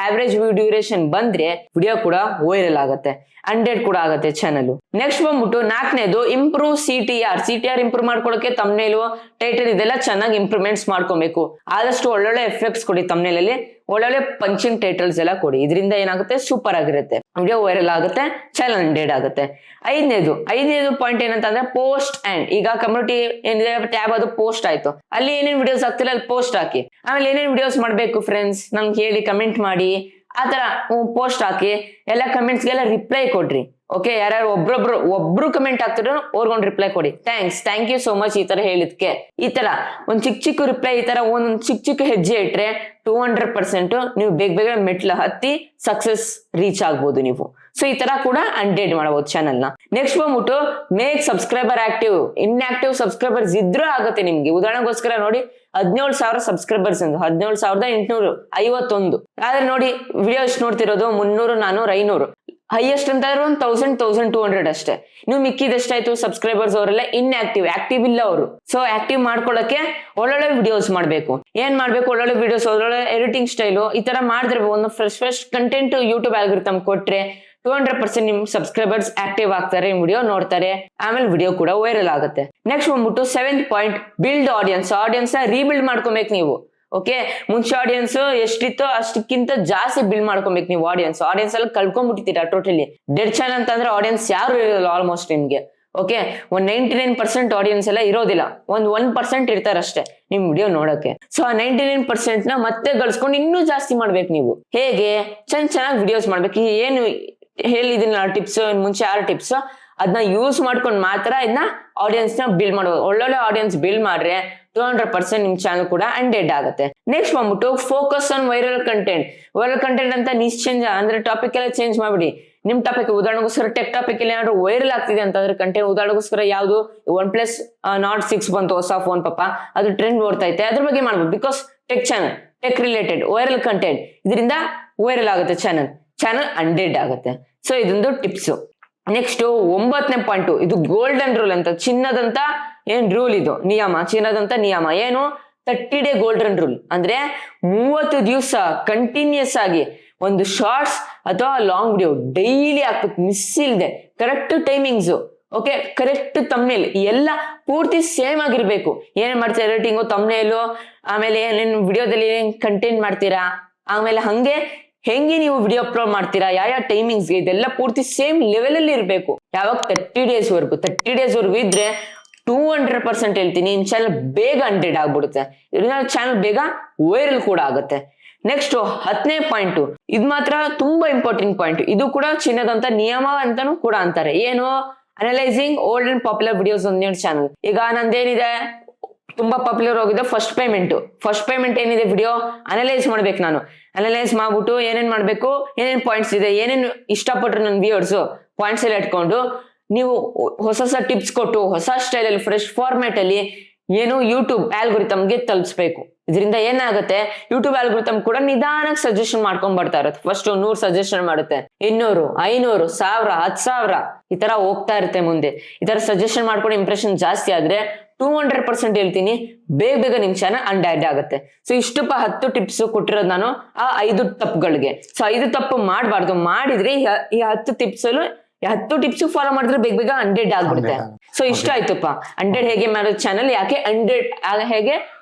ಆವರೇಜ್ ವ್ಯೂ ಡ್ಯೂರೇಷನ್ ಬಂದ್ರೆ ವಿಡಿಯೋ ಕೂಡ ವೈರಲ್ ಆಗುತ್ತೆ, ಅನ್ಡೆಡ್ ಕೂಡ ಆಗುತ್ತೆ ಚಾನಲ್. ನೆಕ್ಸ್ಟ್ ಬಂದ್ಬಿಟ್ಟು 4ನೇದು ಇಂಪ್ರೂವ್ CTR ಇಂಪ್ರೂವ್ ಮಾಡ್ಕೊಳ್ಳೋಕೆ ತಮ್ನೇಲು, ಟೈಟಲ್ ಇದೆಲ್ಲ ಚೆನ್ನಾಗಿ ಇಂಪ್ರೂವ್ಮೆಂಟ್ಸ್ ಮಾಡ್ಕೊಬೇಕು. ಆದಷ್ಟು ಒಳ್ಳೊಳ್ಳೆ ಎಫೆಕ್ಟ್ಸ್ ಕೊಡಿ ತಮ್ನೇಲ್ ಅಲ್ಲಿ, ಒಳ್ಳೊಳ್ಳೆ ಪಂಚಿಂಗ್ ಟೈಟಲ್ಸ್ ಎಲ್ಲ ಕೊಡಿ. ಇದರಿಂದ ಏನಾಗುತ್ತೆ, ಸೂಪರ್ ಆಗಿರುತ್ತೆ, ವಿಡಿಯೋ ವೈರಲ್ ಆಗುತ್ತೆ, ಚಾನಲ್ ಅನ್ಡೆಡ್ ಆಗುತ್ತೆ. 5ನೇದು ಪಾಯಿಂಟ್ ಏನಂತಂದ್ರೆ ಪೋಸ್ಟ್ ಅಂಡ್. ಈಗ ಕಮ್ಯುನಿಟಿ ಏನಿದೆ ಟ್ಯಾಬ್, ಅದು ಪೋಸ್ಟ್ ಆಯ್ತು, ಅಲ್ಲಿ ಏನೇನ್ ವಿಡಿಯೋಸ್ ಆಗ್ತಿಲ್ಲ ಅಲ್ಲಿ ಪೋಸ್ಟ್ ಹಾಕಿ. ಆಮೇಲೆ ಏನೇನ್ ವಿಡಿಯೋಸ್ ಮಾಡ್ಬೇಕು ಫ್ರೆಂಡ್ಸ್ ನಮ್ಗೆ ಹೇಳಿ, ಕಮೆಂಟ್ ಮಾಡಿ. ಆತರ ಪೋಸ್ಟ್ ಹಾಕಿ, ಎಲ್ಲ ಕಮೆಂಟ್ಸ್ಗೆಲ್ಲ ರಿಪ್ಲೈ ಕೊಡ್ರಿ. ಓಕೆ, ಯಾರ್ಯಾರು ಒಬ್ರು ಕಮೆಂಟ್ ಹಾಕ್ತಿರೋ ಅವ್ರಿಗೊಂದು ರಿಪ್ಲೈ ಕೊಡಿ. ಥ್ಯಾಂಕ್ ಯು ಸೋ ಮಚ್ ಈ ತರ ಹೇಳಿದ್ಕೆ. ಈ ತರ ಒಂದ್ ಚಿಕ್ಕ ರಿಪ್ಲೈ, ಈ ತರ ಒಂದೊಂದ್ ಚಿಕ್ಕ ಹೆಜ್ಜೆ ಇಟ್ರೆ 200% ನೀವು ಬೇಗ ಮೆಟ್ಲ ಹತ್ತಿ ಸಕ್ಸಸ್ ರೀಚ್ ಆಗ್ಬೋದು ನೀವು. ಸೊ ಈ ತರ ಕೂಡ ಅನ್ಡೆಡ್ ಮಾಡಬಹುದು ಚಾನಲ್ ನ. ನೆಕ್ಸ್ಟ್ ಬಂದ್ಬಿಟ್ಟು make subscriber active. Inactive subscribers ಇದ್ರೂ ಆಗುತ್ತೆ ನಿಮ್ಗೆ. ಉದಾಹರಣೆಗೋಸ್ಕರ ನೋಡಿ 17,000 ಸಬ್ಸ್ಕ್ರೈಬರ್ಸ್ ಅಂತ, 17,851. ಆದ್ರೆ ನೋಡಿ ವಿಡಿಯೋ ಎಷ್ಟು ನೋಡ್ತಿರೋದು 300, 400, 500. ಹೈಯೆಸ್ಟ್ ಅಂತ 1,200 ಅಷ್ಟೇ. ನೀವು ಮಿಕ್ಕಿದೆಷ್ಟಾಯ್ತು ಸಬ್ಸ್ಕ್ರೈಬರ್ಸ್ ಅವರೆಲ್ಲ ಆಕ್ಟಿವ್ ಇಲ್ಲ ಅವರು. ಸೊ ಆಕ್ಟಿವ್ ಮಾಡ್ಕೊಳ್ಳಕ್ಕೆ ಒಳ್ಳೊಳ್ಳೆ ವಿಡಿಯೋಸ್ ಮಾಡ್ಬೇಕು. ಏನ್ ಮಾಡ್ಬೇಕು, ಒಳ್ಳೊಳ್ಳೆ ವಿಡಿಯೋಸ್, ಒಳ್ಳೊಳ್ಳೆ ಎಡಿಟಿಂಗ್ ಸ್ಟೈಲು, ಈ ತರ ಮಾಡಿದ್ರೆ ಒಂದು ಫ್ರೆಶ್ ಕಂಟೆಂಟ್ ಯೂಟ್ಯೂಬ್ ಆಲ್ಗೋರಿಥಮ್ ಕೊಟ್ರೆ 200% ನಿಮ್ ಸಬ್ಸ್ಕ್ರೈಬರ್ಸ್ ಆಕ್ಟಿವ್ ಆಗ್ತಾರೆ, ವಿಡಿಯೋ ನೋಡ್ತಾರೆ, ಆಮೇಲೆ ವಿಡಿಯೋ ಕೂಡ ವೈರಲ್ ಆಗುತ್ತೆ. ನೆಕ್ಸ್ಟ್ ಬಂದ್ಬಿಟ್ಟು 7th ಪಾಯಿಂಟ್, ಬಿಲ್ಡ್ ಆಡಿಯನ್ಸ್ ನ ರೀಬಿಲ್ಡ್ ಮಾಡ್ಕೊಬೇಕು ನೀವು. ಓಕೆ ಮುಂಚೆ ಆಡಿಯನ್ಸ್ ಎಷ್ಟಿತ್ತೋ ಅಷ್ಟಕ್ಕಿಂತ ಜಾಸ್ತಿ ಬಿಲ್ಡ್ ಮಾಡ್ಕೊಬೇಕು ನೀವು ಆಡಿಯನ್ಸ್ ಎಲ್ಲ ಕಳ್ಕೊಂಡ್ಬಿಟ್ಟಿದ್ದೀರಾ ಟೋಟಲಿ. ಡೆಡ್ ಚಾನಲ್ ಅಂತಂದ್ರೆ ಆಡಿಯನ್ಸ್ ಯಾರು ಇರೋಲ್ಲ ಆಲ್ಮೋಸ್ಟ್ ನಿಮ್ಗೆ. ಓಕೆ 99% ಆಡಿಯನ್ಸ್ ಎಲ್ಲ ಇರೋದಿಲ್ಲ, 1% ಇರ್ತಾರಷ್ಟೇ ನಿಮ್ ವಿಡಿಯೋ ನೋಡಕ್ಕೆ. ಸೊ ಆ 99% ನ ಮತ್ತೆ ಗಳಿಸ್ಕೊಂಡು ಇನ್ನೂ ಜಾಸ್ತಿ ಮಾಡ್ಬೇಕು ನೀವು. ಹೇಗೆ ಚೆನ್ನಾಗಿ ವಿಡಿಯೋಸ್ ಮಾಡ್ಬೇಕು. ಏನು ಹೇಳಿದೀನಿ ಟಿಪ್ಸ್ ಮುಂಚೆ 6 ಟಿಪ್ಸ್, ಅದನ್ನ ಯೂಸ್ ಮಾಡ್ಕೊಂಡು ಮಾತ್ರ ಇದನ್ನ ಆಡಿಯನ್ಸ್ ನ ಬಿಲ್ಡ್ ಮಾಡ್ಬೋದು. ಒಳ್ಳೊಳ್ಳೆ ಆಡಿಯನ್ಸ್ ಬಿಲ್ಡ್ ಮಾಡ್ರೆ 200% ನಿಮ್ ಚಾನಲ್ ಕೂಡ ಅನ್ಡೆಡ್ ಆಗುತ್ತೆ. ನೆಕ್ಸ್ಟ್ ಬಂದ್ಬಿಟ್ಟು ಫೋಕಸ್ ಆನ್ ವೈರಲ್ ಕಂಟೆಂಟ್ ಅಂತ ಚೇಂಜ್ ಅಂದ್ರೆ ಟಾಪಿಕ್ ಎಲ್ಲ ಚೇಂಜ್ ಮಾಡ್ಬಿಡಿ. ನಿಮ್ ಟಾಪಿಕ್ ಉದಾಹರಣೆಗೋಸ್ಕರ ಟೆಕ್ ಟಾಪಿಕ್ ಅಲ್ಲಿ ಏನಾದ್ರು ವೈರಲ್ ಆಗ್ತಿದೆ ಅಂತಂದ್ರೆ ಕಂಟೆಂಟ್, ಉದಾಹರಣೆಗೋಸ್ಕರ ಯಾವ್ದು OnePlus Nord 6 ಬಂತು ಹೊಸ ಫೋನ್ ಪಾಪ, ಅದು ಟ್ರೆಂಡ್ ಓಡ್ತೈತೆ, ಅದ್ರ ಬಗ್ಗೆ ಮಾಡ್ಬೋದು. Because tech channel, tech related viral content, ಇದರಿಂದ ವೈರಲ್ ಆಗುತ್ತೆ ಚಾನಲ್ ಅನ್ಡೆಡ್ ಆಗುತ್ತೆ. ಸೊ ಇದೊಂದು ಟಿಪ್ಸ್. ನೆಕ್ಸ್ಟ್ 9ನೇ ಪಾಯಿಂಟ್, ಇದು ಗೋಲ್ಡನ್ ರೂಲ್ ಅಂತ, ಚಿನ್ನದಂತ ಏನ್ ರೂಲ್ ಇದು ಚಿನ್ನದಂತ ನಿಯಮ ಏನು 30 ಡೇ ಗೋಲ್ಡನ್ ರೂಲ್. ಅಂದ್ರೆ 30 ದಿವಸ ಕಂಟಿನ್ಯೂಸ್ ಆಗಿ ಒಂದು ಶಾರ್ಟ್ಸ್ ಅಥವಾ ಲಾಂಗ್ ವಿಡಿಯೋ ಡೈಲಿ ಹಾಕ್ಬೇಕು, ಮಿಸ್ ಇಲ್ದೆ, correct timings, okay correct thumbnail ಎಲ್ಲ ಪೂರ್ತಿ ಸೇಮ್ ಆಗಿರ್ಬೇಕು. ಏನೇನ್ ಮಾಡ್ತೀರಾ ರೇಟಿಂಗು, ತಮ್ನೇಲು, ಆಮೇಲೆ ಏನೇನು ವಿಡಿಯೋದಲ್ಲಿ ಏನೇನ್ ಕಂಟೆಂಟ್ ಮಾಡ್ತೀರಾ, ಆಮೇಲೆ ಹೆಂಗೆ ನೀವು ವಿಡಿಯೋ ಅಪ್ಲೋಡ್ ಮಾಡ್ತೀರಾ, ಯಾವ ಟೈಮಿಂಗ್ಸ್ಗೆ, ಇದೆಲ್ಲ ಪೂರ್ತಿ ಸೇಮ್ ಲೆವೆಲ್ ಅಲ್ಲಿ ಇರಬೇಕು. ಯಾವಾಗ 30 ಡೇಸ್ ವರ್ಗು ಇದ್ರೆ 200% ಹೇಳ್ತೀನಿ ನಿಮ್ ಚಾನಲ್ ಬೇಗ ಅನ್ಡೆಡ್ ಆಗ್ಬಿಡುತ್ತೆ. ಇದರಿಂದ ಚಾನಲ್ ಬೇಗ ವೈರಲ್ ಕೂಡ ಆಗುತ್ತೆ. ನೆಕ್ಸ್ಟ್ 10ನೇ ಪಾಯಿಂಟ್, ಇದು ಮಾತ್ರ ತುಂಬಾ ಇಂಪಾರ್ಟೆಂಟ್ ಪಾಯಿಂಟ್. ಇದು ಕೂಡ ಚಿನ್ನದಂತ ನಿಯಮ ಅಂತಾನು ಕೂಡ ಅಂತಾರೆ. ಏನು analysing old and popular videos on your channel. ಈಗ ನಂದೇನಿದೆ ತುಂಬಾ ಪಾಪ್ಯುಲರ್ ಹೋಗಿದೆ ಫಸ್ಟ್ ಪೇಮೆಂಟ್ ಏನಿದೆ ವಿಡಿಯೋ ಅನಲೈಸ್ ಮಾಡ್ಬೇಕು. ನಾನು ಅನಲೈಸ್ ಮಾಡ್ಬಿಟ್ಟು ಏನೇನ್ ಮಾಡ್ಬೇಕು, ಏನೇನ್ ಪಾಯಿಂಟ್ಸ್ ಇದೆ, ಏನೇನು ಇಷ್ಟಪಟ್ರು ನನ್ನ ವ್ಯೂವರ್ಸ್ ಪಾಯಿಂಟ್ಸ್ ಎಲ್ಲ ಇಟ್ಕೊಂಡು ನೀವು ಹೊಸ ಟಿಪ್ಸ್ ಕೊಟ್ಟು ಹೊಸ ಸ್ಟೈಲ್ ಅಲ್ಲಿ ಫ್ರೆಶ್ ಫಾರ್ಮ್ಯಾಟ್ ಅಲ್ಲಿ ಏನು ಯೂಟ್ಯೂಬ್ ಆಲ್ಗೊರಿಥಮ್ಗೆ ತಲುಪಿಸ್ಬೇಕು. ಇದರಿಂದ ಏನಾಗುತ್ತೆ, ಯೂಟ್ಯೂಬ್ ಆಲ್ಗೊರಿಥಮ್ ಕೂಡ ನಿಧಾನಕ್ಕೆ ಸಜೆಷನ್ ಮಾಡ್ಕೊಂಡ್ ಬರ್ತಾ ಇರುತ್ತೆ. ಫಸ್ಟ್ 100 ಸಜೆಷನ್ ಮಾಡುತ್ತೆ, 200, 500, 1000, 10,000 ಈ ತರ ಹೋಗ್ತಾ ಇರುತ್ತೆ ಮುಂದೆ. ಈ ತರ ಸಜೆಷನ್ ಮಾಡ್ಕೊಂಡು ಇಂಪ್ರೆಷನ್ ಜಾಸ್ತಿ ಆದ್ರೆ 200% ಹೇಳ್ತೀನಿ ಬೇಗ ನಿಮ್ ಚಾನಲ್ ಅನ್ಡೆಡ್ ಆಗುತ್ತೆ. ಸೊ ಇಷ್ಟು 10 ಟಿಪ್ಸ್ ಕೊಟ್ಟಿರೋದು ನಾನು ಆ 5 ತಪ್ಪುಗಳಿಗೆ. ಸೊ 5 ತಪ್ಪು ಮಾಡಬಾರ್ದು. ಮಾಡಿದ್ರೆ ಈ 10 ಟಿಪ್ಸ್ ಫಾಲೋ ಮಾಡಿದ್ರೆ ಬೇಗ ಅನ್ಡೆಡ್ ಆಗ್ಬಿಡುತ್ತೆ. ಸೊ ಇಷ್ಟ ಆಯ್ತಪ್ಪ ಅನ್ಡೆಡ್ ಹೇಗೆ ಮಾಡೋದು ಚಾನಲ್, ಯಾಕೆ ಅನ್ಡೆಡ್ ಹೇಗೆ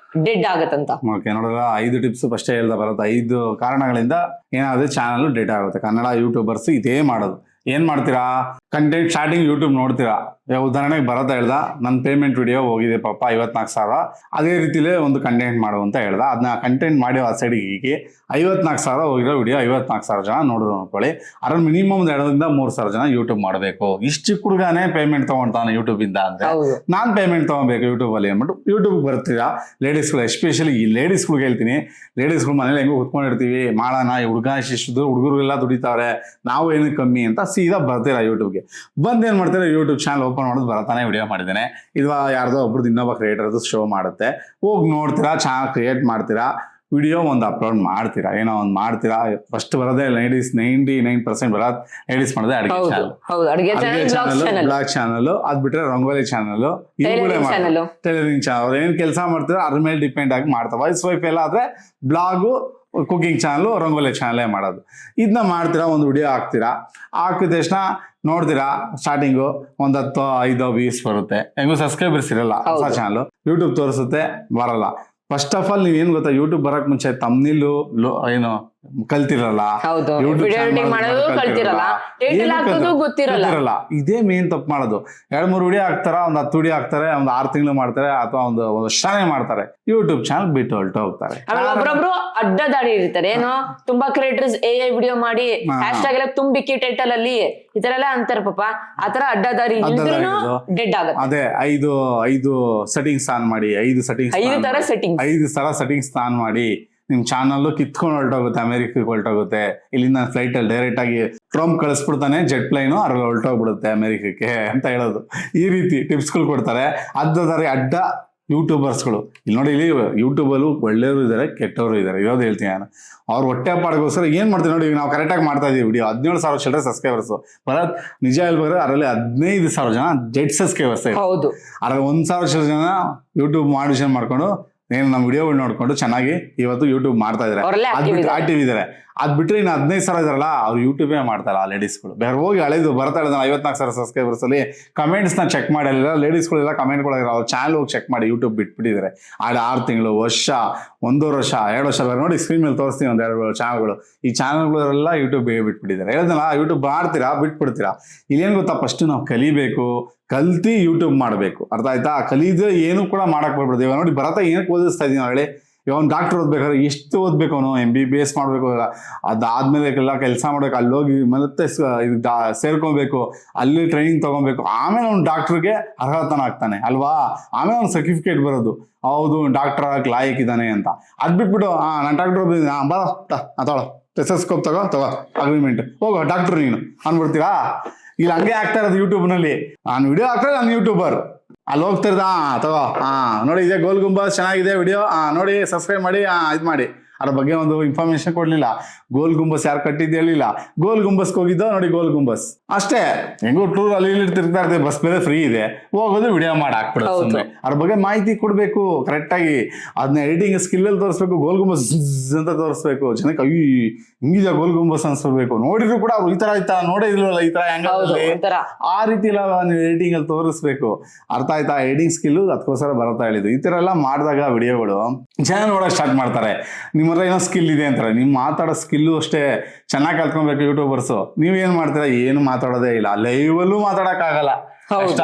ಡೆಡ್ ಆಗತ್ತಂತ. ಓಕೆ ನೋಡಿದ್ರ 5 ಟಿಪ್ಸ್ ಫಸ್ಟ್ ಹೇಳ್ತಾ ಬರುತ್ತೆ. 5 ಕಾರಣಗಳಿಂದ ಏನಾದ್ರೆ ಚಾನಲ್ ಡೆಡ್ ಆಗುತ್ತೆ. ಕನ್ನಡ ಯೂಟ್ಯೂಬರ್ಸ್ ಇದೇ ಮಾಡೋದು. ಏನ್ ಮಾಡ್ತೀರಾ, ಕಂಟೆಂಟ್ ಸ್ಟಾರ್ಟಿಂಗ್ ಯೂಟ್ಯೂಬ್ ನೋಡ್ತೀರಾ, ಉದಾಹರಣೆಗೆ ಭರತ ಹೇಳ್ದ ನನ್ನ ಪೇಮೆಂಟ್ ವಿಡಿಯೋ ಹೋಗಿದೆ ಪಾಪ 54,000, ಅದೇ ರೀತಿಲೇ ಒಂದು ಕಂಟೆಂಟ್ ಮಾಡು ಅಂತ ಹೇಳ್ದ. ಅದನ್ನ ಕಂಟೆಂಟ್ ಮಾಡಿ ಆ ಸೈಡಿಗೆ 54,000 ಹೋಗಿರೋ ವಿಡಿಯೋ 54,000 ಜನ ನೋಡಿದ್ರು ಅನ್ಕೊಳ್ಳಿ. ಅದ್ರಲ್ಲಿ ಮಿನಿಮಮ್ 2,000-3,000 ಜನ ಯೂಟ್ಯೂಬ್ ಮಾಡಬೇಕು. ಇಷ್ಟು ಚಿಕ್ಕ ಹುಡುಗನೇ ಪೇಮೆಂಟ್ ತಗೊಂತಾನೆ ಯೂಟ್ಯೂಬ್ ಇಂದ ಅಂದ್ರೆ ನಾನ್ ಪೇಮೆಂಟ್ ತಗೋಬೇಕು ಯೂಟ್ಯೂಬ್ ಅಲ್ಲಿ ಅಂದ್ಬಿಟ್ಟು ಯೂಟ್ಯೂಬ್ ಬರ್ತೀರಾ. ಲೇಡೀಸ್ಗಳು ಎಸ್ಪೆಷಲಿ ಈ ಲೇಡೀಸ್ಗಳಿಗೆ ಹೇಳ್ತೀನಿ, ಲೇಡೀಸ್ಗಳು ಮನೇಲಿ ಹೆಂಗೋ ಕುತ್ಕೊಂಡಿರ್ತೀವಿ, ಮಾಡೋಣ ಹುಡುಗ ಶಿಷ್ಟು ಹುಡುಗರುಗೆಲ್ಲ ದುಡಿತಾವ್ರೆ, ನಾವು ಏನಕ್ಕೆ ಕಮ್ಮಿ ಅಂತ ಸೀದಾ ಬರ್ತೀರಾ ಯೂಟ್ಯೂಬ್ಗೆ. ಬಂದು ಏನ್ ಮಾಡ್ತೀರಾ, ಯೂಟ್ಯೂಬ್ ಚಾನಲ್ ಓಪನ್ ಮಾಡೋದು ಬರತಾನೆ ವಿಡಿಯೋ ಮಾಡಿದ್ದೇನೆ, ಇದು ಯಾರ್ದೋ ಒಬ್ರದ್ದು ಇನ್ನೊಬ್ಬ ಕ್ರಿಯೇಟರ್ದು ಶೋ ಮಾಡುತ್ತೆ, ಹೋಗಿ ನೋಡ್ತೀರಾ, ಚಾನಲ್ ಕ್ರಿಯೇಟ್ ಮಾಡ್ತೀರಾ, ವಿಡಿಯೋ ಒಂದು ಅಪ್ಲೋಡ್ ಮಾಡ್ತೀರಾ, ಏನೋ ಒಂದು ಮಾಡ್ತೀರಾ. ಫಸ್ಟ್ ಬರೋದೇ 99% ಬರೋದು ಲೇಡೀಸ್ ಮಾಡೋದೇ ಅಡಿಗೆ ಚಾನಲ್, ಬ್ಲಾಗ್ ಚಾನಲ್, ಅದ್ ಬಿಟ್ರೆ ರಂಗೋಲಿ ಚಾನಲ್, ಟೈಲರಿಂಗ್ ಚಾನಲ್. ಅವ್ರು ಏನ್ ಕೆಲಸ ಮಾಡ್ತೀರಾ ಅದ್ರ ಮೇಲೆ ಡಿಪೆಂಡ್ ಆಗಿ ಮಾಡ್ತಾರೆ. ವೈಫ್ ಎಲ್ಲ ಆದ್ರೆ ಬ್ಲಾಗು, ಕುಕಿಂಗ್ ಚಾನಲ್, ರಂಗೋಲಿ ಚಾನಲೇ ಮಾಡೋದು. ಇದನ್ನ ಮಾಡ್ತೀರಾ, ಒಂದು ವಿಡಿಯೋ ಹಾಕ್ತೀರಾ, ಹಾಕಿದ ತಕ್ಷಣ ನೋಡ್ತೀರಾ ಸ್ಟಾರ್ಟಿಂಗು 10, 5, 20 ಬರುತ್ತೆ. ಹೆಂಗೋ ಸಬ್ಸ್ಕ್ರೈಬರ್ಸ್ ಇರಲ್ಲ, ಹೊಸ ಚಾನಲ್ ಯೂಟ್ಯೂಬ್ ತೋರಿಸುತ್ತೆ, ಬರಲ್ಲ. ಫಸ್ಟ್ ಆಫ್ ಆಲ್ ನೀವ್ ಏನ್ ಗೊತ್ತಾ, ಯೂಟ್ಯೂಬ್ ಬರಕ್ ಮುಂಚೆ ತಮ್ನಿಲ್ ಏನು ಕಲ್ತಿರಲ್ಲ, ಗೊತ್ತಿರಲ್ಲ. ಇದೇ ಮೇನ್ ತಪ್ಪು ಮಾಡೋದು. 2-3 ವಿಡಿಯೋ ಹಾಕ್ತಾರ, ಒಂದು 10 ವಿಡಿಯೋ ಹಾಕ್ತಾರೆ, ಒಂದು 6 ತಿಂಗಳು ಮಾಡ್ತಾರೆ, ಅಥವಾ ಒಂದು ವರ್ಷನೇ ಮಾಡ್ತಾರೆ, ಯೂಟ್ಯೂಬ್ ಚಾನಲ್ ಬಿಟ್ಟು ಹೊರಟು ಹೋಗ್ತಾರೆ. ಒಬ್ಬೊಬ್ರು ಅಡ್ಡ ದಾಡಿ ಇರ್ತಾರೆ. ಏನು ತುಂಬಾ ಕ್ರಿಯೇಟರ್ಸ್ AI ವಿಡಿಯೋ ಮಾಡಿ ಹ್ಯಾಶ್ಟ್ಯಾಗ್ ಎಲ್ಲ ತುಂಬಿಕ್ಕಿ ಟೈಟಲ್ ಅಲ್ಲಿ ಈ ತರ ಎಲ್ಲ ಅಂತಾರೆ ಪಾಪ. ಆತರ ಅಡ್ಡ ದಾರಿ ಡೆಡ್ ಆಗುತ್ತೆ. ಅದೇ 5 ಸೆಟ್ಟಿಂಗ್ಸ್ ಆನ್ ಮಾಡಿ, 5 ತರ ಸೆಟ್ಟಿಂಗ್ಸ್ ಆನ್ ಮಾಡಿ ನಿಮ್ ಚಾನಲ್ ಕಿತ್ಕೊಂಡು ಹೊರಟೋಗುತ್ತೆ, ಅಮೆರಿಕಕ್ಕೆ ಹೊರಟೋಗುತ್ತೆ. ಇಲ್ಲಿಂದ ಫ್ಲೈಟ್ ಅಲ್ಲಿ ಡೈರೆಕ್ಟ್ ಆಗಿ ಟ್ರಂಪ್ ಕಳಿಸ್ಬಿಡ್ತಾನೆ, ಜೆಟ್ ಪ್ಲೈನು, ಅದ್ರಲ್ಲಿ ಹೊರಟೋಗ್ಬಿಡುತ್ತೆ ಅಮೆರಿಕಕ್ಕೆ ಅಂತ ಹೇಳೋದು. ಈ ರೀತಿ ಟಿಪ್ಸ್ಗಳು ಕೊಡ್ತಾರೆ ಅಡ್ಡ ಯೂಟ್ಯೂಬರ್ಸ್ಗಳು. ಇಲ್ಲಿ ನೋಡಿ, ಇಲ್ಲಿ ಯೂಟ್ಯೂಬಲ್ಲೂ ಒಳ್ಳೆಯವರು ಇದ್ದಾರೆ, ಕೆಟ್ಟವರು ಇದ್ದಾರೆ. ಇರೋದು ಹೇಳ್ತೀನಿ ನಾನು. ಅವ್ರು ಹೊಟ್ಟೆ ಪಾಡಿಗೋಸ್ಕರ ಏನ್ ಮಾಡ್ತೀವಿ ನೋಡಿ. ಈಗ ನಾವು ಕರೆಕ್ಟಾಗಿ ಮಾಡ್ತಾ ಇದೀವಿ ವಿಡಿಯೋ, 17,000 ಚಿಲ್ಲರೆ ಸಬ್ಸ್ಕ್ರೈಬರ್ಸ್ ಬರೋದು ನಿಜ ಹೇಳ್ಬೇಕಾದ್ರೆ ಅದರಲ್ಲಿ 15,000 ಜನ ಡೆಡ್ ಸಬ್ಸ್ಕ್ರೈಬರ್ಸ್. ಅದ್ರಲ್ಲಿ 1,000 ಚಿಲ್ಲರೆ ಜನ ಯೂಟ್ಯೂಬ್ ಮಾಡಿಷನ್ ಮಾಡ್ಕೊಂಡು ಏನು ನಮ್ಮ ವಿಡಿಯೋಗಳು ನೋಡ್ಕೊಂಡು ಚೆನ್ನಾಗಿ ಇವತ್ತು ಯೂಟ್ಯೂಬ್ ಮಾಡ್ತಾ ಇದಾರೆ, ಆಕ್ಟಿವ್ ಇದಾರೆ. ಅದ್ ಬಿಟ್ರೆ ಇನ್ನು 15,000 ಇದಾರಲ್ಲ ಅವ್ರು ಯೂಟ್ಯೂಬೇ ಮಾಡ್ತಾರ ಆ ಲೇಡೀಸ್ಗಳು. ಬೇರೆ ಹೋಗಿ ಹಳೆದು ಬರ್ತಾ ಇರೋದು 54,000 ಸಬ್ಸ್ಕ್ರೈಬರ್ಸ್ ಅಲ್ಲಿ ಕಮೆಂಟ್ಸ್ ನ ಚೆಕ್ ಮಾಡಿಲ್ಲ, ಲೇಡೀಸ್ಗಳೆಲ್ಲ ಕಮೆಂಟ್ ಕೊಡೋರು ಅವ್ರ ಚಾನಲ್ ಹೋಗಿ ಚೆಕ್ ಮಾಡಿ ಯೂಟ್ಯೂಬ್ ಬಿಟ್ಬಿಟ್ಟಿದ್ದಾರೆ. 6 ತಿಂಗಳು, ವರ್ಷ, 1.5 ವರ್ಷ, 2 ವರ್ಷ ನೋಡಿ ಸ್ಕ್ರೀನ್ ಮೇಲೆ ತೋರಿಸ್ತೀನಿ 1-2 ಚಾನಲ್ಗಳು. ಈ ಚಾನಲ್ಗಳೆಲ್ಲ ಯೂಟ್ಯೂಬ್ ಬಿಟ್ಬಿಟ್ಟಿದ್ದಾರೆ. ಹೇಳಿದ್ನಲ್ಲ ಯೂಟ್ಯೂಬ್ ಮಾಡ್ತೀರಾ ಬಿಟ್ಬಿಡ್ತೀರಾ. ಇಲ್ಲೇನು ಗೊತ್ತಾ, ಫಸ್ಟ್ ನಾವು ಕಲಿಬೇಕು, ಕಲ್ತಿ ಯೂಟ್ಯೂಬ್ ಮಾಡಬೇಕು. ಅರ್ಥ ಆಯ್ತಾ? ಕಲಿದ ಏನು ಕೂಡ ಮಾಡಕ್ ಬರ್ಬಿಡ್ದು. ಇವಾಗ ನೋಡಿ ಭರತ ಏನಕ್ಕೆ ಓದಿಸ್ತಾ ಇದೀನಿ ಹೇಳಿ. ಇವಾಗ ಅವ್ನು ಡಾಕ್ಟರ್ ಓದ್ಬೇಕಾದ್ರೆ ಎಷ್ಟು ಓದ್ಬೇಕು, ಅವನು MBBS ಮಾಡ್ಬೇಕು, ಅದಾದ್ಮೇಲೆ ಎಲ್ಲ ಕೆಲಸ ಮಾಡ್ಬೇಕು, ಅಲ್ಲಿ ಹೋಗಿ ಮತ್ತೆ ಸೇರ್ಕೊಬೇಕು, ಅಲ್ಲಿ ಟ್ರೈನಿಂಗ್ ತಗೊಬೇಕು, ಆಮೇಲೆ ಅವ್ನು ಡಾಕ್ಟರ್ಗೆ ಅರ್ಹತನ ಆಗ್ತಾನೆ ಅಲ್ವಾ. ಆಮೇಲೆ ಅವ್ನು ಸರ್ಟಿಫಿಕೇಟ್ ಬರೋದು, ಹೌದು ಡಾಕ್ಟರ್ ಆಗಕ್ಕೆ ಲಾಯಕ್ ಇದ್ದಾನೆ ಅಂತ. ಅದ್ ಬಿಟ್ಬಿಟ್ಟು ನಾನು ಡಾಕ್ಟರ್ ಬರ ಟೆಸ್ಟೋಸ್ಕೋಪ್ ತಗೋ ಅಗ್ರಿಮೆಂಟ್ ಹೋಗೋ ಡಾಕ್ಟರ್ ನೀನು ಅನ್ಬಿಡ್ತೀರಾ. ಇಲ್ಲಿ ಹಂಗೆ ಆಗ್ತಾ ಇರೋದು ಯೂಟ್ಯೂಬ್ನಲ್ಲಿ. ನಾನು ವಿಡಿಯೋ ಹಾಕ್ತಾರೆ, ನಾನು ಯೂಟ್ಯೂಬರ್ ಅಲ್ಲಿ ಹೋಗ್ತಿರ್ದ ತಗೋ ನೋಡಿ ಇದೆ ಗೋಲ್ ಗುಂಬಸ್ ಚೆನ್ನಾಗಿದೆ ವಿಡಿಯೋ ನೋಡಿ ಸಬ್ಸ್ಕ್ರೈಬ್ ಮಾಡಿ ಇದು ಮಾಡಿ. ಅದ್ರ ಬಗ್ಗೆ ಒಂದು ಇನ್ಫಾರ್ಮೇಶನ್ ಕೊಡ್ಲಿಲ್ಲ. ಗೋಲ್ ಗುಂಬಸ್ ಯಾರು ಕಟ್ಟಿದ್ದು ಹೇಳಿಲ್ಲ. ಗೋಲ್ ಗುಂಬಸ್ಗೆ ಹೋಗಿದ್ದೋ ನೋಡಿ, ಗೋಲ್ ಗುಂಬಸ್ ಅಷ್ಟೇ. ಹೆಂಗೋ ಟೂರ್ ಅಲ್ಲಿ ತಿರ್ತಾ ಇರ್ತದೆ, ಬಸ್ ಬೇರೆ ಫ್ರೀ ಇದೆ, ಹೋಗೋದು ವಿಡಿಯೋ ಮಾಡಿ ಹಾಕ್ಬಿಡೋದು ಸುಮ್ಮನೆ. ಅದ್ರ ಬಗ್ಗೆ ಮಾಹಿತಿ ಕೊಡ್ಬೇಕು ಕರೆಕ್ಟ್ ಆಗಿ. ಅದನ್ನ ಎಡಿಟಿಂಗ್ ಸ್ಕಿಲ್ ಅಲ್ಲಿ ತೋರಿಸ್ಬೇಕು. ಗೋಲ್ ಗುಂಬಸ್ ಅಂತ ತೋರಿಸ್ಬೇಕು ಜನಕ್ಕೆ. ಅಯ್ಯ ಹಿಂಗಿದೆ ಗೋಲ್ ಗುಂಬಸ್ ಅನ್ಸ್ಬೇಕು. ನೋಡಿದ್ರು ಕೂಡ ಅವ್ರು ಈ ತರ ಆಯ್ತಾ ನೋಡೇ ಇಲ್ವಲ್ಲ ಈ ತರ ಹೆಂಗ ಆ ರೀತಿ ಎಲ್ಲ ನೀವು ಎಡಿಟಿಂಗ್ ಅಲ್ಲಿ ತೋರಿಸ್ಬೇಕು. ಅರ್ಥ ಆಯ್ತಾ? ಎಡಿಟಿಂಗ್ ಸ್ಕಿಲ್ ಅದಕ್ಕೋಸ್ಕರ ಬರತ್ತಾ ಹೇಳಿದ್ದು. ಈ ತರ ಎಲ್ಲ ಮಾಡಿದಾಗ ವಿಡಿಯೋಗಳು ಜನ ನೋಡಕ್ ಸ್ಟಾರ್ಟ್ ಮಾಡ್ತಾರೆ. ನಿಮ್ಮ ಹತ್ರ ಏನೋ ಸ್ಕಿಲ್ ಇದೆ ಅಂತಾರೆ. ನೀವು ಮಾತಾಡೋ ಸ್ಕಿಲ್ಲು ಅಷ್ಟೇ ಚೆನ್ನಾಗಿ ಕಲ್ತ್ಕೊಬೇಕು. ಯೂಟ್ಯೂಬರ್ಸು ನೀವೇನ್ ಮಾಡ್ತೀರಾ? ಏನು ಮಾತಾಡೋದೇ ಇಲ್ಲ, ಲೈವಲ್ಲೂ ಮಾತಾಡಕ್ ಆಗಲ್ಲ, ಕಷ್ಟ.